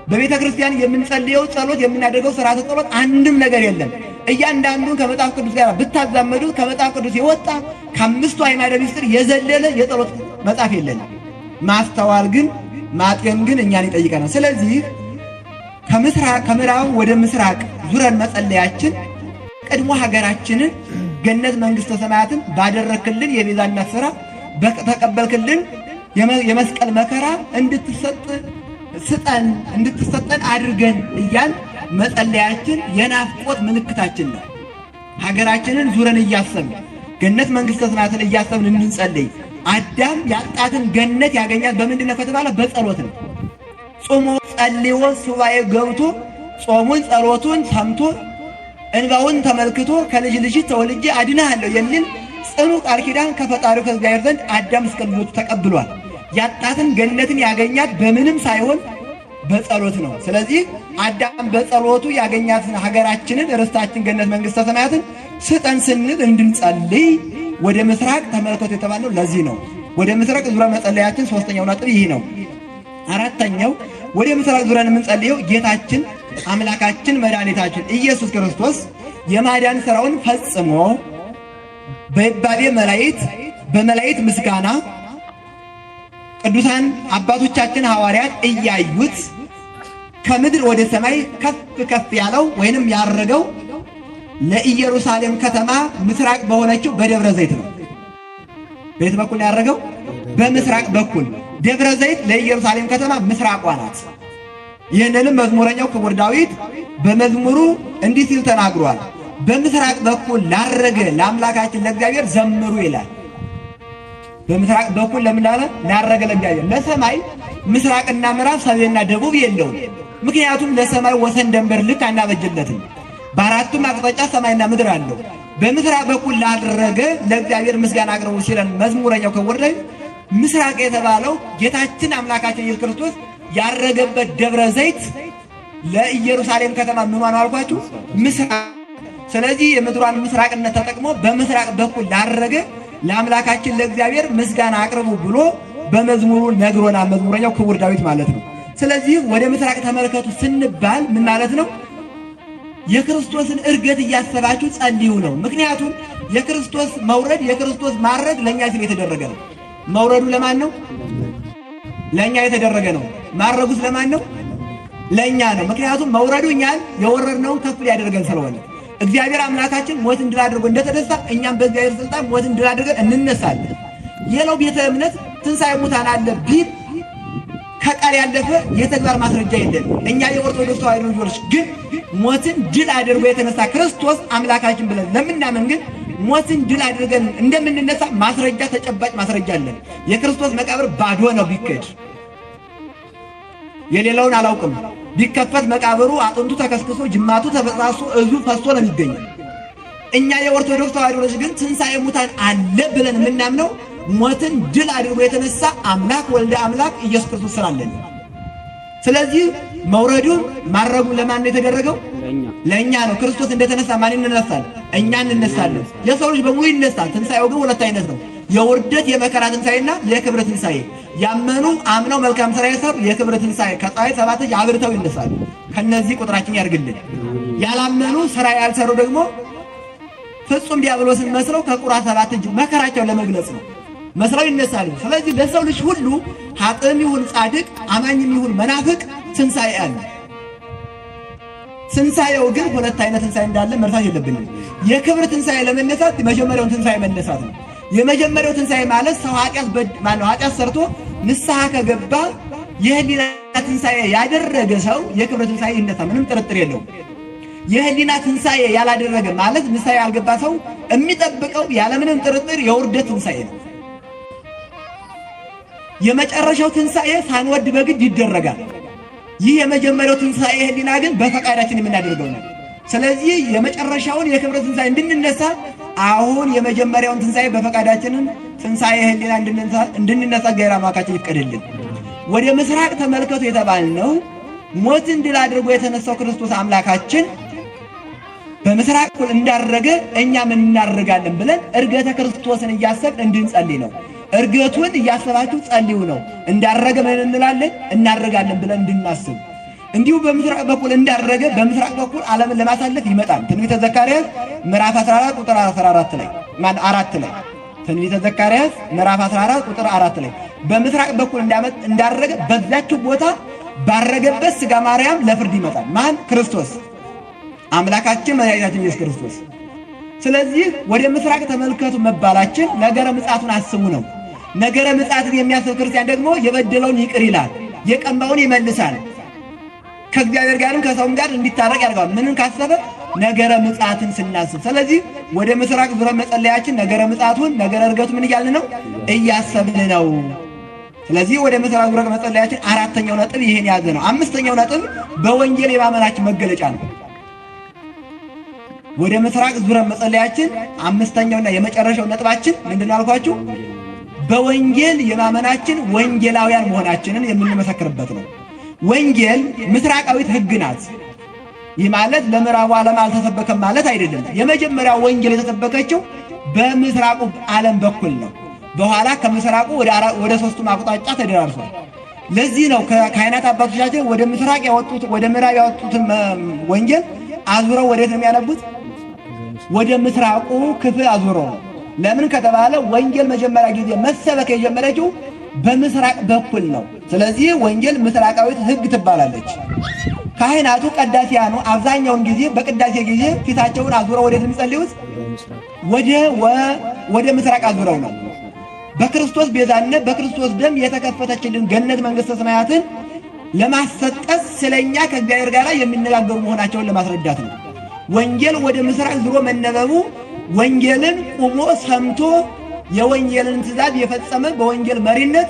በቤተ ክርስቲያን የምንጸልየው ጸሎት የምናደርገው ሥርዓተ ጸሎት አንድም ነገር የለም። እያንዳንዱን ከመጽሐፍ ቅዱስ ጋር ብታዛመዱት ከመጽሐፍ ቅዱስ የወጣ ከአምስቱ አዕማደ ምስጢር የዘለለ የጸሎት መጽሐፍ የለንም። ማስተዋል ግን ማጤን ግን እኛን ይጠይቀናል። ስለዚህ ከምዕራብ ወደ ምስራቅ ዙረን መጸለያችን ቀድሞ ሀገራችንን ገነት መንግሥተ ሰማያትን ባደረክልን የቤዛነት ሥራ በተቀበልክልን የመስቀል መከራ እንድትሰጠን አድርገን እያል መጸለያችን የናፍቆት ምልክታችን ነው። ሀገራችንን ዙረን እያሰብን ገነት መንግሥተ ሰማያትን እያሰብን እንድንጸልይ አዳም ያጣትን ገነት ያገኛት በምንድን ነው ከተባለ በጸሎት ነው። ጾሞ ጸልዮ ሱባኤ ገብቶ ጾሙን ጸሎቱን ሰምቶ እንባውን ተመልክቶ ከልጅ ልጅ ተወልጄ አድንሃለሁ የሚል ጽኑ ቃል ኪዳን ከፈጣሪው ከእግዚአብሔር ዘንድ አዳም እስከ ልጆቹ ተቀብሏል። ያጣትን ገነትን ያገኛት በምንም ሳይሆን በጸሎት ነው። ስለዚህ አዳም በጸሎቱ ያገኛትን ሀገራችንን ርስታችን ገነት መንግሥተ ሰማያትን ስጠን ስንል እንድንጸልይ ወደ ምስራቅ ተመልከቱ የተባለው ለዚህ ነው። ወደ ምስራቅ ዙረን መጸለያችን ሶስተኛው ነጥብ ይህ ነው። አራተኛው ወደ ምስራቅ ዙረን የምንጸልየው ጌታችን አምላካችን መድኃኒታችን ኢየሱስ ክርስቶስ የማዳን ሥራውን ፈጽሞ በይባቤ መላእክት በመላእክት ምስጋና ቅዱሳን አባቶቻችን ሐዋርያት እያዩት ከምድር ወደ ሰማይ ከፍ ከፍ ያለው ወይንም ያረገው ለኢየሩሳሌም ከተማ ምስራቅ በሆነችው በደብረ ዘይት ነው። በየት በኩል ያረገው? በምስራቅ በኩል። ደብረ ዘይት ለኢየሩሳሌም ከተማ ምስራቋ ናት። ይህንንም መዝሙረኛው ክቡር ዳዊት በመዝሙሩ እንዲህ ሲል ተናግሯል። በምስራቅ በኩል ላረገ ለአምላካችን ለእግዚአብሔር ዘምሩ ይላል። በምስራቅ በኩል ለምን አለ? ላረገ ለእግዚአብሔር። ለሰማይ ምስራቅና ምዕራብ ሰሜንና ደቡብ የለውም። ምክንያቱም ለሰማይ ወሰን ደንበር ልክ አናበጅለትም። በአራቱም አቅጣጫ ሰማይና ምድር አለው። በምስራቅ በኩል ላረገ ለእግዚአብሔር ምስጋና አቅርቡ ሲለን መዝሙረኛው ክቡር ዳዊት ምስራቅ የተባለው ጌታችን አምላካችን ኢየሱስ ክርስቶስ ያረገበት ደብረ ዘይት ለኢየሩሳሌም ከተማ ምን ነው አልኳችሁ? ምስራቅ። ስለዚህ የምድሯን ምስራቅነት ተጠቅሞ በምስራቅ በኩል ላረገ ለአምላካችን ለእግዚአብሔር ምስጋና አቅርቡ ብሎ በመዝሙሩ ነግሮናል። መዝሙረኛው ክቡር ዳዊት ማለት ነው። ስለዚህ ወደ ምስራቅ ተመልከቱ ስንባል ምን ማለት ነው? የክርስቶስን እርገት እያሰባችሁ ጸልዩ ነው። ምክንያቱም የክርስቶስ መውረድ የክርስቶስ ማረግ ለኛ ሲል የተደረገ ነው። መውረዱ ለማን ነው? ለኛ የተደረገ ነው። ማረጉስ ለማን ነው? ለኛ ነው። ምክንያቱም መውረዱ እኛን የወረድነውን ከፍ ሊያደርገን ስለሆነ እግዚአብሔር አምላካችን ሞትን ድል አድርጎ እንደተነሳ እኛም በእግዚአብሔር ስልጣን ሞትን ድል አድርገን እንነሳለን። ሌላው ቤተ እምነት ትንሣኤ ሙታን አለ ቢል ከቃል ያለፈ የተግባር ማስረጃ የለም። እኛ የኦርቶዶክስ ተዋሕዶ ልጆች ግን ሞትን ድል አድርጎ የተነሳ ክርስቶስ አምላካችን ብለን ለምናምን ግን ሞትን ድል አድርገን እንደምንነሳ ማስረጃ ተጨባጭ ማስረጃ አለን። የክርስቶስ መቃብር ባዶ ነው ቢከድ፣ የሌላውን አላውቅም። ቢከፈት መቃብሩ አጥንቱ ተከስክሶ ጅማቱ ተበጣሶ እዙ ፈሶ ነው የሚገኘው። እኛ የኦርቶዶክስ ተዋሕዶ ልጆች ግን ትንሣኤ ሙታን አለ ብለን የምናምነው ሞትን ድል አድርጎ የተነሳ አምላክ ወልደ አምላክ ኢየሱስ ክርስቶስ ስላለን። ስለዚህ መውረዱን ማረጉን ለማን ነው የተደረገው? ለእኛ ነው። ክርስቶስ እንደተነሳ ማን ይነሳል? እኛ እንነሳለን። የሰው ልጅ በሙሉ ይነሳል። ትንሣኤው ግን ሁለት አይነት ነው። የውርደት የመከራ ትንሣኤና የክብር ትንሣኤ። ያመኑ አምነው መልካም ሥራ የሰሩ የክብር ትንሣኤ ከፀሐይ ሰባት እጅ አብርተው ይነሳሉ። ከነዚህ ቁጥራችን ያድርግልን። ያላመኑ ሥራ ያልሰሩ ደግሞ ፍጹም ዲያብሎስን መስለው ከቁራ ሰባት እጅ መከራቸውን ለመግለጽ ነው መስለው ይነሳሉ። ስለዚህ ለሰው ልጅ ሁሉ ኃጥእም ይሁን ጻድቅ፣ አማኝም ይሁን መናፍቅ ትንሣኤ አለ። ትንሣኤው ግን ሁለት አይነት ትንሣኤ እንዳለ መርሳት የለብንም። የክብር ትንሣኤ ለመነሳት የመጀመሪያውን ትንሣኤ መነሳት ነው። የመጀመሪያው ትንሣኤ ማለት ሰው ኃጢአት ሰርቶ ንስሐ ከገባ የህሊና ትንሣኤ ያደረገ ሰው የክብር ትንሣኤ ይነሳ፣ ምንም ጥርጥር የለውም። የህሊና ትንሣኤ ያላደረገ ማለት ንስሐ ያልገባ ሰው የሚጠብቀው ያለምንም ጥርጥር የውርደት ትንሣኤ ነው። የመጨረሻው ትንሣኤ ሳንወድ በግድ ይደረጋል። ይህ የመጀመሪያው ትንሣኤ ህሊና ግን በፈቃዳችን የምናደርገው ነው። ስለዚህ የመጨረሻውን የክብር ትንሣኤ እንድንነሳ አሁን የመጀመሪያውን ትንሣኤ በፈቃዳችንን ትንሣኤ ህሊና እንድንነሳ እግዚአብሔር አምላካችን ይፍቀድልን። ወደ ምስራቅ ተመልከቱ የተባልነው ሞትን ድል አድርጎ የተነሳው ክርስቶስ አምላካችን በምስራቅ በኩል እንዳረገ እኛም እናደርጋለን ብለን እርገተ ክርስቶስን እያሰብን እንድንጸልይ ነው። እርገቱን እያሰባችሁ ጸልዩ ነው። እንዳረገ ምን እንላለን? እናደርጋለን ብለን እንድናስብ። እንዲሁ በምስራቅ በኩል እንዳረገ በምስራቅ በኩል ዓለምን ለማሳለፍ ይመጣል። ትንቢተ ዘካርያስ ምዕራፍ 14 ቁጥር 14 ላይ አራት ላይ ትንቢተ ዘካርያስ ምዕራፍ 14 ቁጥር 4 ላይ በምስራቅ በኩል እንዳረገ በዛችው ቦታ ባረገበት ሥጋ ማርያም ለፍርድ ይመጣል። ማን? ክርስቶስ አምላካችን መድኃኒታችን ኢየሱስ ክርስቶስ። ስለዚህ ወደ ምስራቅ ተመልከቱ መባላችን ነገረ ምጽአቱን አስቡ ነው። ነገረ ምጽአትን የሚያስብ ክርስቲያን ደግሞ የበደለውን ይቅር ይላል፣ የቀማውን ይመልሳል፣ ከእግዚአብሔር ጋርም ከሰውም ጋር እንዲታረቅ ያደርጋል። ምንን ካሰበ? ነገረ ምጽአትን ስናስብ። ስለዚህ ወደ ምስራቅ ዙረን መጸለያችን ነገረ ምጽአቱን ነገረ እርገቱ ምን እያልን ነው? እያሰብን ነው። ስለዚህ ወደ ምስራቅ ዙረን መጸለያችን አራተኛው ነጥብ ይሄን ያዘ ነው። አምስተኛው ነጥብ በወንጌል የማመናችን መገለጫ ነው። ወደ ምስራቅ ዙረን መጸለያችን አምስተኛውና የመጨረሻው ነጥባችን ምንድን ነው አልኳችሁ? በወንጌል የማመናችን ወንጌላውያን መሆናችንን የምንመሰክርበት ነው። ወንጌል ምስራቃዊት ሕግ ናት። ይህ ማለት ለምዕራቡ ዓለም አልተሰበከም ማለት አይደለም። የመጀመሪያው ወንጌል የተሰበከችው በምስራቁ ዓለም በኩል ነው። በኋላ ከምስራቁ ወደ ሦስቱም አቅጣጫ ተደራርሷል። ለዚህ ነው ካህናት አባቶቻችን ወደ ምስራቅ ያወጡት ወደ ምዕራብ ያወጡትን ወንጌል አዙረው ወዴት ነው የሚያነቡት? ወደ ምስራቁ ክፍል አዙረው ነው። ለምን ከተባለ ወንጌል መጀመሪያ ጊዜ መሰበክ የጀመረችው በምስራቅ በኩል ነው። ስለዚህ ወንጌል ምስራቃዊት ሕግ ትባላለች። ካህናቱ ቀዳሲያኑ አብዛኛውን ጊዜ በቅዳሴ ጊዜ ፊታቸውን አዙረው ወደ የሚጸልዩት ወደ ምስራቅ አዙረው ነው። በክርስቶስ ቤዛነት በክርስቶስ ደም የተከፈተችልን ገነት መንግሥተ ሰማያትን ለማሰጠት ስለኛ ከእግዚአብሔር ጋር የሚነጋገሩ መሆናቸውን ለማስረዳት ነው። ወንጌል ወደ ምስራቅ ዙሮ መነበቡ ወንጌልን ቁሞ ሰምቶ የወንጌልን ትእዛዝ የፈጸመ በወንጌል መሪነት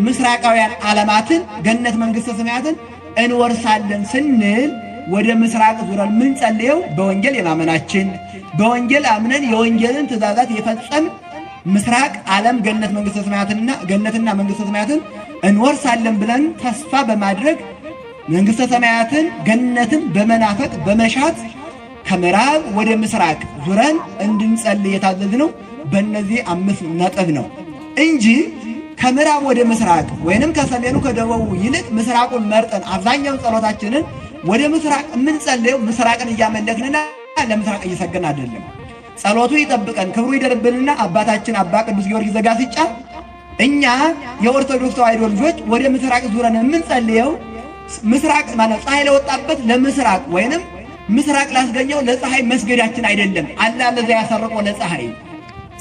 ምስራቃውያን ዓለማትን ገነት መንግሥተ ሰማያትን እንወርሳለን ስንል ወደ ምስራቅ ዙረን ምን ጸልየው በወንጌል የማመናችን በወንጌል አምነን የወንጌልን ትእዛዛት የፈጸም ምስራቅ ዓለም ገነት መንግሥተ ሰማያትና መንግሥተ ሰማያትን እንወርሳለን ብለን ተስፋ በማድረግ መንግሥተ ሰማያትን ገነትን በመናፈቅ በመሻት ከምዕራብ ወደ ምስራቅ ዙረን እንድንጸልይ የታዘዝነው በእነዚህ 5 ነጥብ ነው እንጂ ከምዕራብ ወደ ምስራቅ ወይንም ከሰሜኑ ከደቡቡ ይልቅ ምስራቁን መርጠን አብዛኛውን ጸሎታችንን ወደ ምስራቅ የምንጸልየው ምስራቅን እያመለክንና ለምስራቅ እየሰገድን አይደለም። ጸሎቱ ይጠብቀን ክብሩ ይደርብንና አባታችን አባ ቅዱስ ጊዮርጊስ ዘጋስጫ እኛ የኦርቶዶክስ ተዋሕዶ ልጆች ወደ ምስራቅ ዙረን የምንጸልየው ምስራቅ ማለት ፀሐይ ለወጣበት ለምስራቅ ወይንም ምስራቅ ላስገኘው ለፀሐይ መስገዳችን አይደለም። አላ ለዛ ያሰርቆ ለፀሐይ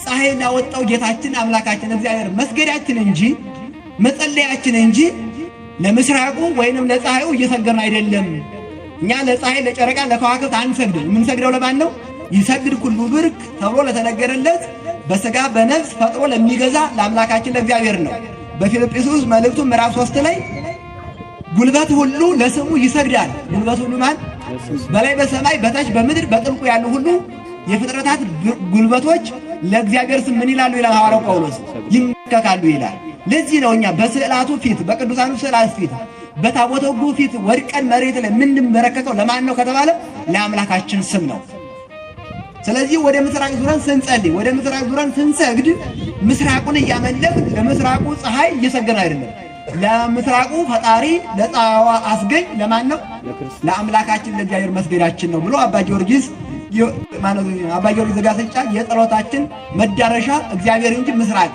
ፀሐይ ላወጣው ጌታችን አምላካችን እግዚአብሔር መስገዳችን እንጂ መጸለያችን እንጂ ለምስራቁ ወይንም ለፀሐዩ እየሰገድን አይደለም። እኛ ለፀሐይ ለጨረቃ ለከዋክብት አንሰግድም። የምንሰግደው ለማን ነው? ይሰግድ ኩሉ ብርክ ተብሎ ለተነገረለት በሥጋ በነፍስ ፈጥሮ ለሚገዛ ለአምላካችን ለእግዚአብሔር ነው። በፊልጵስዩስ መልእክቱ ምዕራፍ 3 ላይ ጉልበት ሁሉ ለስሙ ይሰግዳል። ጉልበት ሁሉ ማን? በላይ በሰማይ በታች በምድር በጥልቁ ያሉ ሁሉ የፍጥረታት ጉልበቶች ለእግዚአብሔር ስም ምን ይላሉ ይላል ሐዋርያው ጳውሎስ? ይንከካሉ ይላል። ለዚህ ነው እኛ በስዕላቱ ፊት በቅዱሳኑ ስዕላት ፊት በታቦተ ሕጉ ፊት ወድቀን መሬት ላይ የምንመረከከው ለማን ነው ከተባለ ለአምላካችን ስም ነው። ስለዚህ ወደ ምስራቅ ዙረን ስንጸልይ ወደ ምስራቅ ዙረን ስንሰግድ ምስራቁን እያመለክ ለምስራቁ ፀሐይ እየሰገድን አይደለም። ለምስራቁ ፈጣሪ ለፀሐይዋ አስገኝ ለማን ነው? ለአምላካችን ለእግዚአብሔር መስገዳችን ነው ብሎ አባ ጊዮርጊስ ዘጋስጫ የጸሎታችን መዳረሻ እግዚአብሔር እንጂ ምስራቅ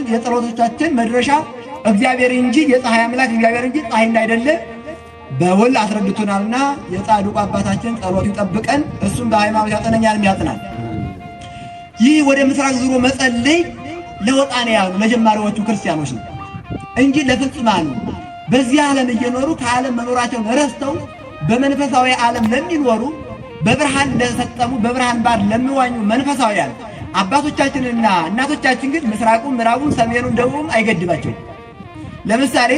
የጸሎቶቻችን መድረሻ እግዚአብሔር እንጂ የፀሐይ አምላክ እግዚአብሔር እንጂ ፀሐይ እንዳይደለ በውል አስረድቶናልና የጻድቁ አባታችን ጸሎቱ ይጠብቀን። እሱም በሃይማኖት ያጠነኛል ያጥናል። ይህ ወደ ምስራቅ ዙሮ መጸለይ ለወጣንያኑ ለጀማሪዎቹ ክርስቲያኖች ነው እንጂ ለፍጹማኑ በዚህ ዓለም እየኖሩ ከዓለም መኖራቸውን ረስተው በመንፈሳዊ ዓለም ለሚኖሩ በብርሃን ለተሰጠሙ በብርሃን ባር ለሚዋኙ መንፈሳውያን አባቶቻችንና እናቶቻችን ግን ምስራቁ ምዕራቡን ሰሜኑን ደቡቡን አይገድባቸው። ለምሳሌ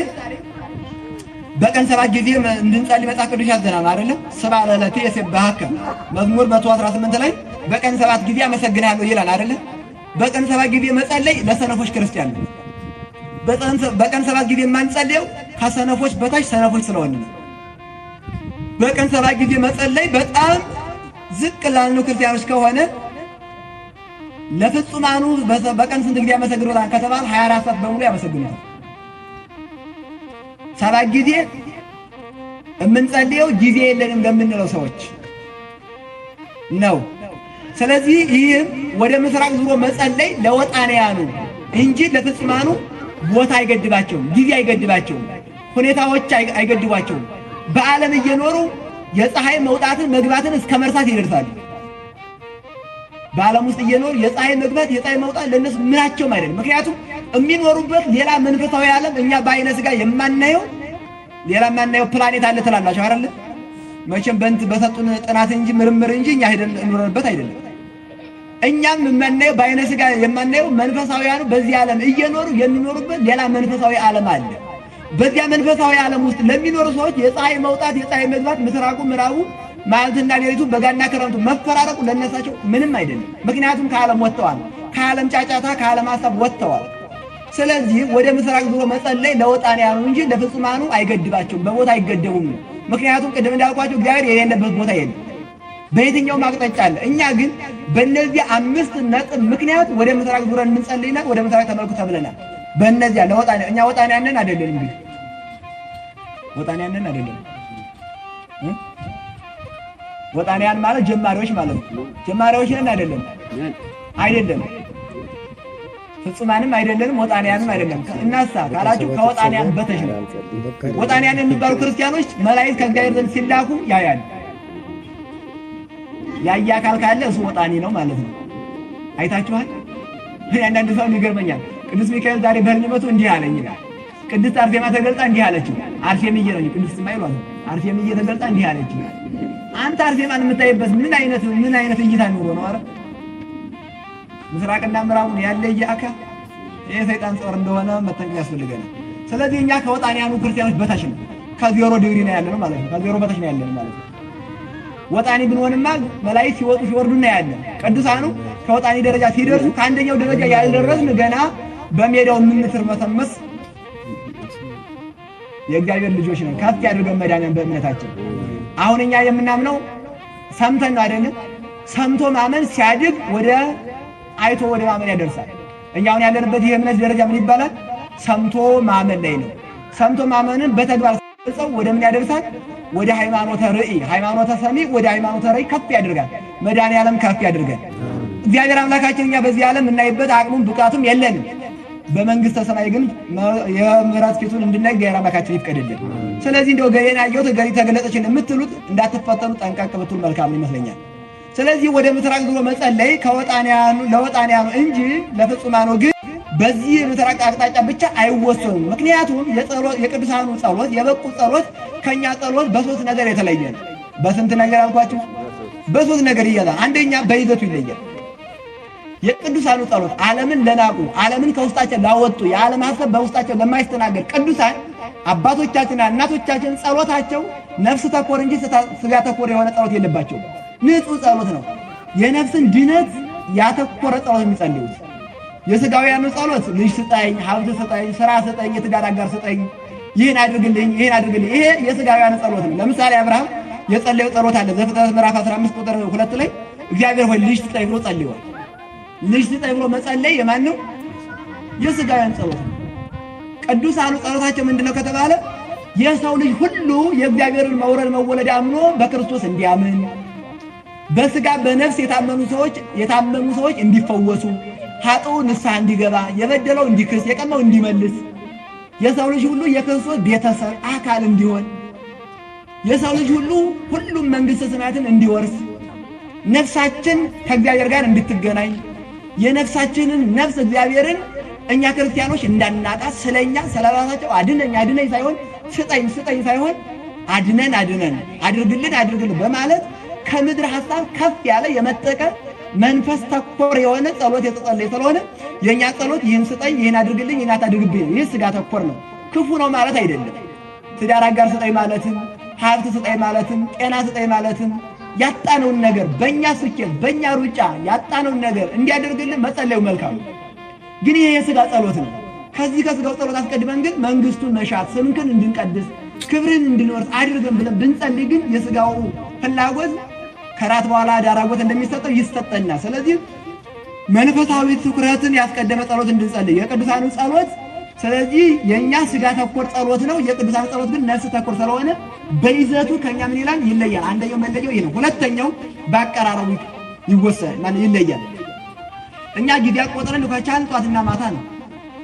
በቀን 7 ጊዜ እንድንጸልይ መጽሐፍ ቅዱስ ያዘናል አይደለ? ሰብአ ለዕለቴ የሰብሐከ መዝሙር 118 ላይ በቀን 7 ጊዜ አመሰግናለሁ ይላል አይደለ? በቀን 7 ጊዜ መጸለይ ለሰነፎች ክርስቲያን ነው። በቀን 7 ጊዜ የማንጸልየው ከሰነፎች በታች ሰነፎች ስለሆነ ነው። በቀን 7 ጊዜ መጸለይ በጣም ዝቅ ላሉ ክርስቲያኖች ከሆነ ለፍጹማኑ በቀን ስንት ጊዜ ያመሰግኑታል ከተባለ 24 ሰዓት በሙሉ ያመሰግኑታል። 7 ጊዜ የምንጸልየው ጊዜ የለንም ለምንለው ሰዎች ነው። ስለዚህ ይህም ወደ ምስራቅ ዙሮ መጸለይ ለወጣንያኑ እንጂ ለፍጹማኑ ቦታ አይገድባቸውም፣ ጊዜ አይገድባቸውም፣ ሁኔታዎች አይገድቧቸውም። በዓለም እየኖሩ የፀሐይ መውጣትን መግባትን እስከ መርሳት ይደርሳሉ። በዓለም ውስጥ እየኖሩ የፀሐይ መግባት የፀሐይ መውጣት ለነሱ ምናቸውም አይደለም። ምክንያቱም የሚኖሩበት ሌላ መንፈሳዊ ዓለም እኛ በአይነ ሥጋ የማናየው ሌላ የማናየው ፕላኔት አለ ትላላችሁ አይደል? መቼም በሰጡን ጥናት እንጂ ምርምር እንጂ እኛ ሄደን እንኖርበት አይደለም። እኛም የማናየው በአይነ ሥጋ የማናየው መንፈሳዊያኑ በዚህ ዓለም እየኖሩ የሚኖሩበት ሌላ መንፈሳዊ ዓለም አለ። በዚያ መንፈሳዊ ዓለም ውስጥ ለሚኖሩ ሰዎች የፀሐይ መውጣት የፀሐይ መግባት ምስራቁ ምዕራቡ ማለትና ሌሊቱ በጋና ክረምቱ መፈራረቁ ለነሳቸው ምንም አይደለም። ምክንያቱም ከዓለም ወጥተዋል፣ ከዓለም ጫጫታ ከዓለም ሐሳብ ወጥተዋል። ስለዚህ ወደ ምስራቅ ዙሮ መጸለይ ለወጣንያኑ እንጂ ለፍጹማኑ አይገድባቸውም፣ በቦታ አይገደቡም። ምክንያቱም ቅድም እንዳልኳቸው እግዚአብሔር የሌለበት ቦታ የለም፣ በየትኛውም አቅጣጫ አለ። እኛ ግን በእነዚህ 5 ነጥብ ምክንያት ወደ ምስራቅ ዙረን እንጸልይና ወደ ምስራቅ ተመልኩ ተብለናል። በእነዚያ ለወጣንያ እኛ ወጣንያንን አይደለም፣ እንግዲህ ወጣንያንን አይደለም። ወጣንያን ማለት ጀማሪዎች ማለት ነው። ጀማሪዎች ነን አይደለም፣ አይደለም። ፍጹማንም አይደለንም፣ ወጣንያንም አይደለም። እናሳ ካላችሁ ከወጣንያን በተሽ ነው። ወጣንያን የሚባሉ ክርስቲያኖች መላእክት ከእግዚአብሔር ዘንድ ሲላኩ ያያል። ያያ አካል ካለ እሱ ወጣኒ ነው ማለት ነው። አይታችኋል? አንዳንድ ሰው ይገርመኛል። ቅዱስ ሚካኤል ዛሬ በሕልም መጥቶ እንዲህ አለኝ ይላል። ቅድስት አርሴማ ተገልጣ እንዲህ አለችው። አርሴምዬ ነው ቅድስት ማይሏት። አርሴምዬ ተገልጣ እንዲህ አለችው። አንተ አርሴማን የምታይበት ምን አይነት እይታ ኑሮ ነው? አረ ምስራቅና ምዕራቡን ያለየ አካል ይሄ ሰይጣን ጾር እንደሆነ መጠንቀቅ ያስፈልገናል። ስለዚህ እኛ ከወጣንያኑ ክርስቲያኖች በታች ነው፣ ከዜሮ ዲግሪ ነው ያለነው ማለት ነው። ከዜሮ በታች ነው ያለነው ማለት ነው። ወጣኒ ብንሆንማ መላእክት ሲወጡ ሲወርዱ ነው ያለን። ቅዱሳኑ ከወጣኒ ደረጃ ሲደርሱ ከአንደኛው ደረጃ ያልደረስን ገና በሜዳው የምንትርመሰመስ የእግዚአብሔር ልጆች ነን። ከፍ ያድርገን መዳንን በእምነታችን። አሁን እኛ የምናምነው ሰምተን ነው አይደል? ሰምቶ ማመን ሲያድግ ወደ አይቶ ወደ ማመን ያደርሳል። እኛ አሁን ያለንበት ይሄ እምነት ደረጃ ምን ይባላል? ሰምቶ ማመን ላይ ነው። ሰምቶ ማመንን በተግባር ሲፈጸም ወደ ምን ያደርሳል? ወደ ሃይማኖተ ርእይ፣ ሃይማኖተ ሰሚዕ ወደ ሃይማኖተ ርእይ ከፍ ያድርጋል። መድኃኔዓለም ከፍ ያድርገን። እግዚአብሔር አምላካችን እኛ በዚህ ዓለም እናይበት አቅሙም ብቃቱም የለንም። በመንግስተ ሰማይ ግን የምሕረት ፊቱን እንድናይ እግዚአብሔር አምላካችን ይፍቀድልን። ስለዚህ እንደው ገሌን አየሁት ገሌ ተገለጠችን የምትሉት እንዳትፈተኑ ጠንቀቅ ብትሉ መልካም ይመስለኛል። ስለዚህ ወደ ምስራቅ ዞሮ መጸለይ ለወጣንያኑ እንጂ ለፍጹማኑ ግን በዚህ ምስራቅ አቅጣጫ ብቻ አይወሰኑም። ምክንያቱም የቅዱሳኑ ጸሎት የበቁ ጸሎት ከኛ ጸሎት በሶስት ነገር የተለየ ነው። በስንት ነገር አልኳችሁ? በሶስት ነገር ይያዛል። አንደኛ በይዘቱ ይለያል። የቅዱሳኑ ጸሎት ዓለምን ለናቁ ዓለምን ከውስጣቸው ላወጡ የዓለም ሐሳብ በውስጣቸው ለማይስተናገድ ቅዱሳን አባቶቻችንና እናቶቻችን ጸሎታቸው ነፍስ ተኮር እንጂ ስጋ ተኮር የሆነ ጸሎት የለባቸው። ንጹህ ጸሎት ነው። የነፍስን ድነት ያተኮረ ጸሎት የሚጸልዩት። የስጋውያኑ ጸሎት ልጅ ስጠኝ፣ ሀብት ስጠኝ፣ ስራ ስጠኝ፣ የትዳር አጋር ስጠኝ፣ ይህን አድርግልኝ፣ ይህን አድርግልኝ። ይሄ የስጋውያኑ ጸሎት ነው። ለምሳሌ አብርሃም የጸለየው ጸሎት አለ። ዘፍጥረት ምዕራፍ 15 ቁጥር 2 ላይ እግዚአብሔር ሆይ ልጅ ስጠኝ ብሎ ጸልዮአል። ልጅ ስጠኝ ብሎ መጸለይ የማን ነው? የስጋውያን ጸሎት ነው። ቅዱሳኑ ጸሎታቸው ምንድነው ከተባለ የሰው ልጅ ሁሉ የእግዚአብሔርን መውረድ መወለድ አምኖ በክርስቶስ እንዲያምን፣ በስጋ በነፍስ የታመሙ ሰዎች እንዲፈወሱ፣ ኃጥኡ ንስሐ እንዲገባ፣ የበደለው እንዲክስ፣ የቀማው እንዲመልስ፣ የሰው ልጅ ሁሉ የክርስቶስ ቤተሰብ አካል እንዲሆን፣ የሰው ልጅ ሁሉም መንግሥተ ሰማያትን እንዲወርስ፣ ነፍሳችን ከእግዚአብሔር ጋር እንድትገናኝ፣ የነፍሳችንን ነፍስ እግዚአብሔርን እኛ ክርስቲያኖች እንዳናጣት ስለኛ ስለራሳቸው አድነኝ ሳይሆን ስጠኝ ሳይሆን አድነን አድርግልን በማለት ከምድር ሐሳብ ከፍ ያለ የመጠቀ መንፈስ ተኮር የሆነ ጸሎት የተጸለየ ስለሆነ የኛ ጸሎት ይህን ስጠኝ፣ ይህን አድርግልኝ፣ ይህን አታድርግብኝ፣ ይህ ስጋ ተኮር ነው። ክፉ ነው ማለት አይደለም። ትዳር አጋር ስጠኝ ማለትም፣ ሀብት ስጠኝ ማለትም፣ ጤና ስጠኝ ማለትም ያጣነውን ነገር በእኛ ስኬት በእኛ ሩጫ ያጣነውን ነገር እንዲያደርግልን መጸለዩ መልካም። ግን ይሄ የስጋ ጸሎት ነው። ከዚህ ከስጋው ጸሎት አስቀድመን ግን መንግስቱን መሻት ስምክን እንድንቀድስ ክብርን እንድንወርስ አድርገን ብለን ብንጸልይ ግን የስጋው ፍላጎት ከራት በኋላ ዳራጎት እንደሚሰጠው ይሰጠና። ስለዚህ መንፈሳዊ ትኩረትን ያስቀደመ ጸሎት እንድንጸልይ የቅዱሳኑ ጸሎት ስለዚህ የኛ ስጋ ተኮር ጸሎት ነው። የቅዱሳን ጸሎት ግን ነፍስ ተኮር ስለሆነ በይዘቱ ከኛ ምን ይላል? ይለያል። አንደኛው መለያው ይሄ ነው። ሁለተኛው በአቀራረቡ ይለያል። እኛ ጊዜ አቆጥረን ከቻልን ጧትና ማታ ነው።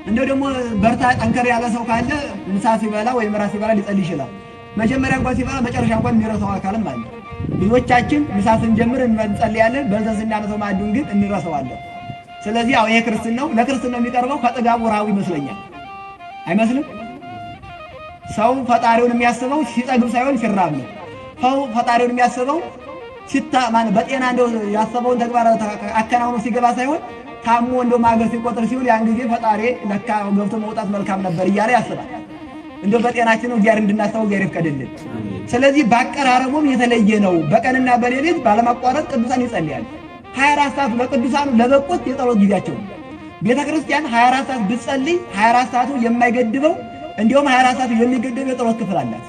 እንደው ደግሞ በርታ ጠንከር ያለ ሰው ካለ ምሳ ሲበላ ወይም ራት ሲበላ ሊጸልይ ይችላል። መጀመሪያ እንኳን ሲበላ መጨረሻ እንኳን የሚረሳው አካልም አለ። ብዙዎቻችን ምሳ ስንጀምር እንጸልያለን፣ በልተን ስናነሳው ማዕዱን ግን እንረሳዋለን። ስለዚህ አሁን ይሄ ክርስትናው ለክርስትናው የሚቀርበው ከጥጋቡ ረሃቡ ይመስለኛል። አይመስልም? ሰው ፈጣሪውን የሚያስበው ሲጠግብ ሳይሆን ሲራብ ነው። ሰው ፈጣሪውን የሚያስበው በጤና እንደው ያሰበውን ተግባር አከናውኖ ሲገባ ሳይሆን ታሞ እንደው ማገር ሲቆጥር ሲውል ያን ጊዜ ፈጣሪ ለካ ገብቶ መውጣት መልካም ነበር እያለ ያስባል። እንደው በጤናችን እግዚአብሔር እንድናስበው እግዚአብሔር ይፍቀድልን። ስለዚህ በአቀራረቡም የተለየ ነው። በቀንና በሌሊት ባለማቋረጥ ቅዱሳን ይጸልያሉ። 24 ሰዓት ለቅዱሳኑ ለበቁት የጸሎት ጊዜያቸው ቤተ ክርስቲያን 24 ሰዓት ብትጸልይ 24 ሰዓቱ የማይገድበው እንዲሁም 24 ሰዓቱ የሚገድበው የጸሎት ክፍል አላት።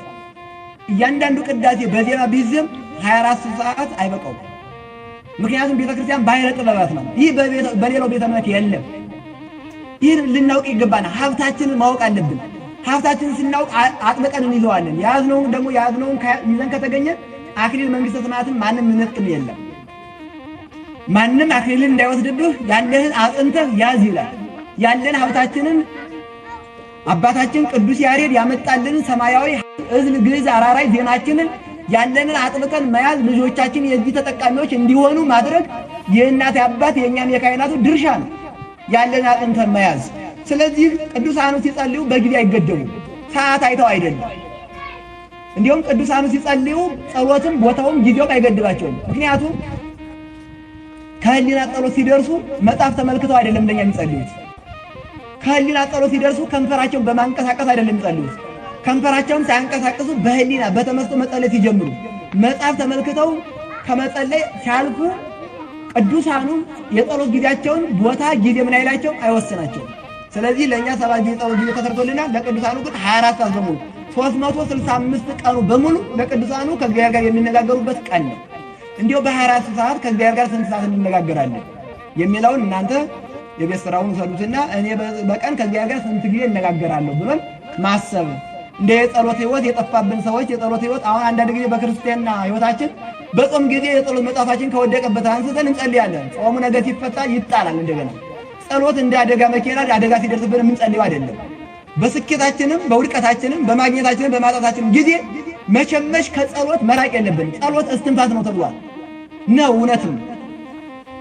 እያንዳንዱ ቅዳሴ በዜማ ቢዝም 24 ሰዓት አይበቃውም። ምክንያቱም ቤተ ክርስቲያን ባሕረ ጥበባት ነው። ይህ በሌላው ቤተ እምነት የለም። ይህን ልናውቅ ይገባናል። ሀብታችንን ማወቅ አለብን። ሀብታችንን ስናውቅ አጥብቀን እንይዘዋለን። የያዝነውን ይዘን ከተገኘ አክሊል መንግሥተ ሰማያትን ማንም ምንጥቅም የለም። ማንም አክሊልን እንዳይወስድብህ ያለህን አጽንተህ ያዝ ይላል። ያለን ሀብታችንን አባታችን ቅዱስ ያሬድ ያመጣልንን ሰማያዊ እዝል ግዕዝ አራራይ ዜናችንን ያለንን አጥብቀን መያዝ ልጆቻችን የዚህ ተጠቃሚዎች እንዲሆኑ ማድረግ የእናት አባት የእኛም የካህናቱ ድርሻ ነው። ያለን አጥንተን መያዝ። ስለዚህ ቅዱሳኑ ሲጸልዩ በጊዜ አይገደቡም። ሰዓት አይተው አይደለም። እንዲሁም ቅዱሳኑ ሲጸልዩ ጸሎትም ቦታውም ጊዜውም አይገድባቸውም። ምክንያቱም ከህሊና ጸሎት ሲደርሱ መጽሐፍ ተመልክተው አይደለም እንደኛ የሚጸልዩት። ከህሊና ጸሎት ሲደርሱ ከንፈራቸውን በማንቀሳቀስ አይደለም የሚጸልዩት። ከንፈራቸውን ሳያንቀሳቀሱ በህሊና በተመስጦ መጸለይ ሲጀምሩ መጽሐፍ ተመልክተው ከመጸለይ ሲያልፉ ቅዱሳኑ የጸሎት ጊዜያቸውን ቦታ ጊዜ ምን አይላቸው አይወስናቸው። ስለዚህ ለኛ 7 ጊዜ ጸሎት ጊዜ ተሰርቶልናል። ለቅዱሳኑ ግን 24 ሰዓት በሙሉ 365 ቀኑ በሙሉ ለቅዱሳኑ ከእግዚአብሔር ጋር የሚነጋገሩበት ቀን ነው። እንዲሁ በ24 ሰዓት ከእግዚአብሔር ጋር ስንት ሰዓት እንነጋገራለን የሚለውን እናንተ የቤት ስራውን ሰዱትና እኔ በቀን ከእግዚአብሔር ጋር ስንት ጊዜ እነጋገራለሁ ብሎን ማሰብ። እንደ የጸሎት ህይወት የጠፋብን ሰዎች የጸሎት ህይወት አሁን አንዳንድ ጊዜ በክርስቲያና ህይወታችን በጾም ጊዜ የጸሎት መጽሐፋችን ከወደቀበት አንስተን እንጸልያለን። ጾሙ ነገ ሲፈታ ይጣላል። እንደገና ጸሎት እንደ አደጋ መኪና አደጋ ሲደርስብን የምንጸልየው አይደለም። በስኬታችንም በውድቀታችንም በማግኘታችንም በማጣታችንም ጊዜ መቸመሽ ከጸሎት መራቅ የለብን። ጸሎት እስትንፋስ ነው ተብሏል። ነው፣ እውነትም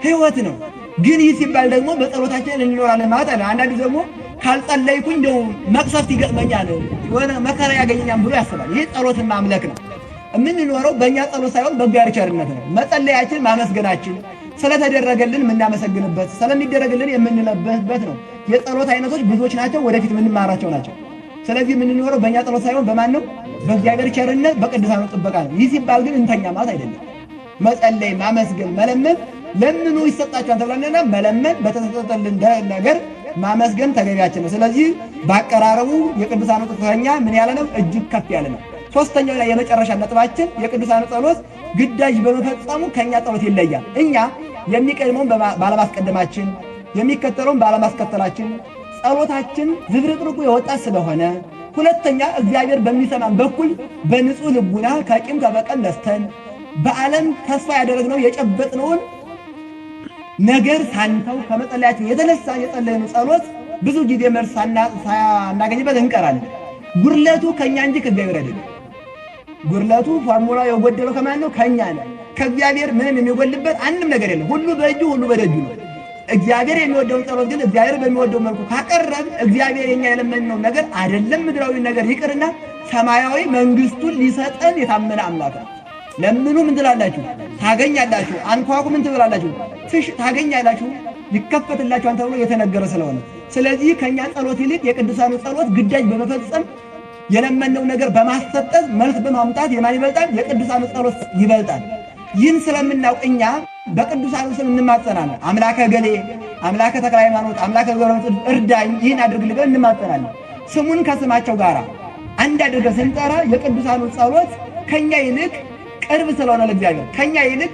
ህይወት ነው። ግን ይህ ሲባል ደግሞ በጸሎታችን እንኖራለን ማለት አይደለም። አንዳንድ ደግሞ ካልጸለይኩኝ እንደው መቅሰፍት ይገጥመኛል የሆነ መከራ ያገኘኛል ብሎ ያስባል። ይህ ጸሎትን ማምለክ ነው። የምንኖረው በእኛ ጸሎት ሳይሆን በእግዚአብሔር ቸርነት ነው። መጸለያችን ማመስገናችን ስለተደረገልን የምናመሰግንበት ስለሚደረግልን የምንለበስበት ነው። የጸሎት አይነቶች ብዙዎች ናቸው፣ ወደፊት የምንማራቸው ናቸው። ስለዚህ የምንኖረው በእኛ ጸሎት ሳይሆን በማን ነው? በእግዚአብሔር ቸርነት በቅዱሳኑ ጥበቃ ነው። ይህ ሲባል ግን እንተኛ ማለት አይደለም። መጸለይ፣ ማመስገን፣ መለመን ለምኑ ይሰጣችኋል ተብለንና መለመን በተሰጠልን ነገር ማመስገን ተገቢያችን ነው። ስለዚህ በአቀራረቡ የቅዱሳኑ ጥበቃኛ ምን ያለ ነው? እጅግ ከፍ ያለ ነው። ሶስተኛው ላይ የመጨረሻ ነጥባችን የቅዱሳኑ ጸሎት ግዳጅ በመፈጸሙ ከኛ ጸሎት ይለያል። እኛ የሚቀድመውን ባለማስቀደማችን የሚከተለውን ባለማስከተላችን ጸሎታችን ዝብርቅርቁ የወጣ ስለሆነ፣ ሁለተኛ እግዚአብሔር በሚሰማን በኩል በንጹህ ልቡና ከቂም ከበቀል ነስተን በዓለም ተስፋ ያደረግነው የጨበጥነውን ነገር ሳንተው ከመጸለያችን የተነሳ የጸለይነው ጸሎት ብዙ ጊዜ መልስ ሳናገኝበት እንቀራለን። ጉድለቱ ከኛ እንጂ ከእግዚአብሔር አይደለም። ጉድለቱ ፎርሙላ የጎደለው ከማን ነው? ከኛ ነው። ከእግዚአብሔር ምንም የሚጎልበት አንድም ነገር የለም። ሁሉ በእጁ ሁሉ በደጁ ነው። እግዚአብሔር የሚወደውን ጸሎት ግን እግዚአብሔር በሚወደው መልኩ ካቀረብ እግዚአብሔር የኛ የለመንነው ነገር አይደለም ምድራዊ ነገር ይቅርና ሰማያዊ መንግስቱን ሊሰጠን የታመነ አምላክ ነው። ለምኑ ምን ትላላችሁ? ታገኛላችሁ። አንኳኩ ምን ትላላችሁ? ታገኛላችሁ፣ ይከፈትላችኋል ተብሎ የተነገረ ስለሆነ፣ ስለዚህ ከኛ ጸሎት ይልቅ የቅዱሳኑ ጸሎት ግዳጅ በመፈጸም የለመነው ነገር በማሰጠት መልስ በማምጣት የማን ይበልጣል? የቅዱሳኑ ጸሎት ይበልጣል። ይህን ስለምናውቅ እኛ በቅዱሳኑ ስም እንማጸናለን። አምላከ ገሌ፣ አምላከ ተክለ ሃይማኖት፣ አምላከ ገብረ እርዳኝ፣ ይህን አድርግልኝ ብለን እንማጸናለን። ስሙን ከስማቸው ጋር አንድ አድርገን ስንጠራ የቅዱሳኑ ጸሎት ከኛ ይልቅ ቅርብ ስለሆነ ለእግዚአብሔር ከኛ ይልቅ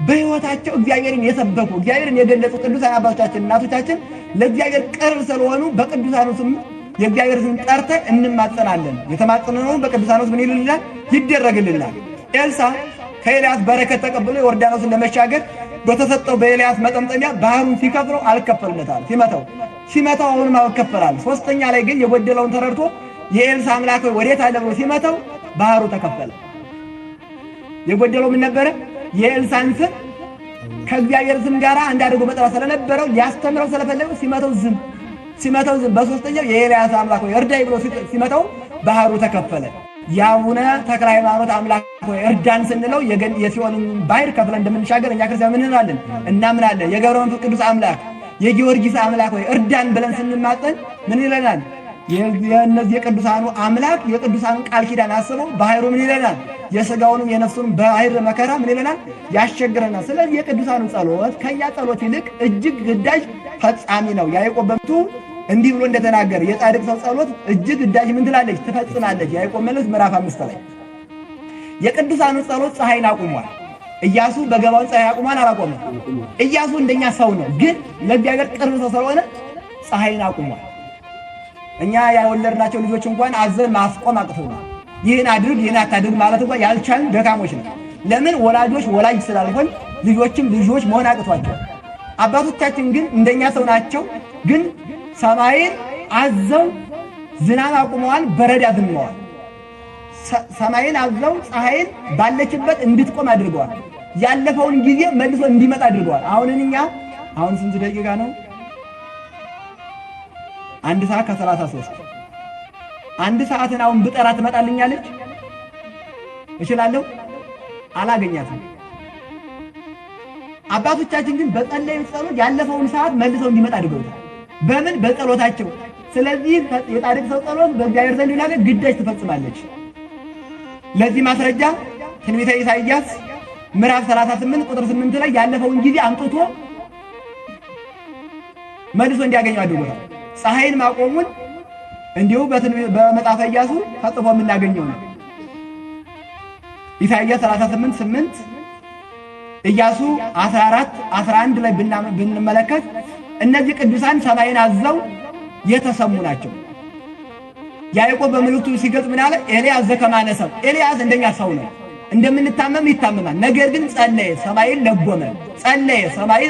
በሕይወታቸው እግዚአብሔርን የሰበኩ እግዚአብሔርን የገለጹ ቅዱሳን አባቶቻችን እናቶቻችን ለእግዚአብሔር ቅርብ ስለሆኑ በቅዱሳኑ ስም የእግዚአብሔር ስም ጠርተን እንማጸናለን። የተማጸነውን በቅዱሳኑ ስም ይልልናል፣ ይደረግልናል። ኤልሳ ከኤልያስ በረከት ተቀብሎ ዮርዳኖስን ለመሻገር በተሰጠው በኤልያስ መጠምጠሚያ ባህሩን ሲከፍለው አልከፈልለታል። ሲመታው አሁንም አልከፈላል። ሶስተኛ ላይ ግን የጎደለውን ተረድቶ የኤልሳ አምላክ ወዴት አለ ብሎ ሲመታው ባህሩ ተከፈለ። የጎደለው ምን ነበረ? የኤልሳን ስም ከእግዚአብሔር ስም ጋር አንድ አድርጎ መጥራት ስለነበረው ሊያስተምረው ስለፈለገው ሲመታው ዝም። በሶስተኛው የኤልያስ አምላክ ሆይ እርዳኝ ብሎ ሲመታው ባህሩ ተከፈለ። የአቡነ ተክለ ሃይማኖት አምላክ ሆይ እርዳን ስንለው የሲኦልን ባህር ከፍለን እንደምንሻገር እኛ ክርስቲያን ምን እንላለን? እናምናለን። የገብረ መንፈስ ቅዱስ አምላክ የጊዮርጊስ አምላክ ሆይ እርዳን ብለን ስንማጸን ምን ይለናል? የእነዚህ የቅዱሳኑ አምላክ የቅዱሳኑን ቃል ኪዳን አስበው ባህሩ ምን ይለናል? የሥጋውንም የነፍሱንም ባህር መከራ ምን ይለናል? ያሸግረናል። ስለዚህ የቅዱሳኑ ጸሎት ከኛ ጸሎት ይልቅ እጅግ ግዳጅ ፈጻሚ ነው። ያዕቆብ በምቱ እንዲህ ብሎ እንደተናገረ የጻድቅ ሰው ጸሎት እጅግ ግዳጅ ምን ትላለች? ትፈጽማለች። ያዕቆብ መልእክት ምዕራፍ 5 ላይ የቅዱሳኑ ጸሎት ፀሐይን አቁሟል። ኢያሱ በገባው ፀሐይ አቁሟል አላቆመም? ኢያሱ እንደኛ ሰው ነው፣ ግን ለእግዚአብሔር ቅርብ ሰው ስለሆነ ፀሐይን አቁሟል። እኛ ያወለድናቸው ልጆች እንኳን አዘን ማስቆም አቅቶናል። ይህን አድርግ ይህን አታድርግ ማለት እንኳን ያልቻልን ደካሞች ነው። ለምን? ወላጆች ወላጅ ስላልሆን ልጆችም ልጆች መሆን አቅቷቸዋል። አባቶቻችን ግን እንደኛ ሰው ናቸው፣ ግን ሰማይን አዘው ዝናብ አቁመዋል፣ በረድ አዝንመዋል። ሰማይን አዘው ፀሐይን ባለችበት እንድትቆም አድርገዋል። ያለፈውን ጊዜ መልሶ እንዲመጣ አድርገዋል። አሁን ስንት ደቂቃ ነው? 1 ሰዓት ከ33 1 ሰዓትን አሁን ብጠራ ትመጣልኛለች? እችላለሁ? አላገኛትም። አባቶቻችን ግን በጸለዩ ጸሎት ያለፈውን ሰዓት መልሰው እንዲመጣ አድርገውታል። በምን? በጸሎታቸው። ስለዚህ የጻድቅ ሰው ጸሎት በእግዚአብሔር ዘንድ ይላል ግዳጅ ትፈጽማለች። ለዚህ ማስረጃ ትንቢተ ኢሳይያስ ምዕራፍ 38 ቁጥር 8 ላይ ያለፈውን ጊዜ አምጥቶ መልሶ እንዲያገኘው አድርጎታል። ፀሐይን ማቆሙን እንዲሁ በመጽሐፈ ኢያሱ ተጽፎ የምናገኘው ነው። ኢሳይያስ 38:8 ኢያሱ 14:11 ላይ ብንመለከት እነዚህ ቅዱሳን ሰማይን አዘው የተሰሙ ናቸው። ያዕቆብ በመልእክቱ ሲገልጽ ምን አለ? ኤልያስ ዘከማነ ሰብእ፣ ኤልያስ እንደኛ ሰው ነው፣ እንደምንታመም ይታመማል። ነገር ግን ጸለየ፣ ሰማይን ለጎመ። ጸለየ፣ ሰማይ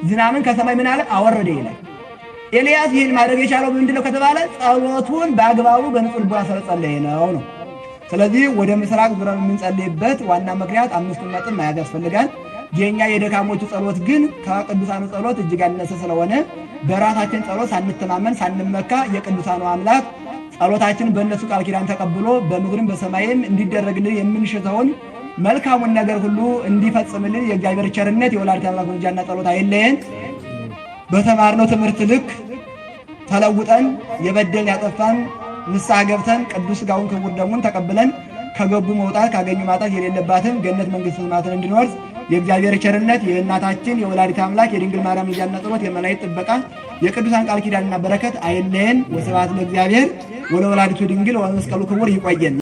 ዝናምን ከሰማይ ምን አለ? አወረደ ይላል። ኤልያስ ይህን ማድረግ የቻለው ምንድነው ከተባለ ጸሎቱን በአግባቡ በንጹህ ልቡና ስለጸለየ ነው። ስለዚህ ወደ ምስራቅ ዙረን የምንጸልይበት ዋና ምክንያት አምስቱን ነጥብ መያዝ ያስፈልጋል። የኛ የደካሞቹ ጸሎት ግን ከቅዱሳኑ ጸሎት እጅግ ያነሰ ስለሆነ በራሳችን ጸሎት ሳንተማመን ሳንመካ የቅዱሳኑ አምላክ ጸሎታችን በእነሱ ቃል ኪዳን ተቀብሎ በምድርም በሰማይም እንዲደረግልን የምንሽተውን መልካሙን ነገር ሁሉ እንዲፈጽምልን የእግዚአብሔር ቸርነት የወላዲተ አምላክ ምልጃና ጸሎት አይለየን። በተማርነው ትምህርት ልክ ተለውጠን የበደልን ያጠፋን ንስሐ ገብተን ቅዱስ ሥጋውን ክቡር ደሙን ተቀብለን ከገቡ መውጣት ካገኙ ማጣት የሌለባትን ገነት መንግሥተ ሰማያትን እንድንወርስ የእግዚአብሔር ቸርነት የእናታችን የወላዲተ አምላክ የድንግል ማርያም ምልጃና ጸሎት የመላእክት ጥበቃ የቅዱሳን ቃል ኪዳንና በረከት አይለየን። ወስብሐት ለእግዚአብሔር ወለወላዲቱ ድንግል ወለመስቀሉ ክቡር። ይቆየን።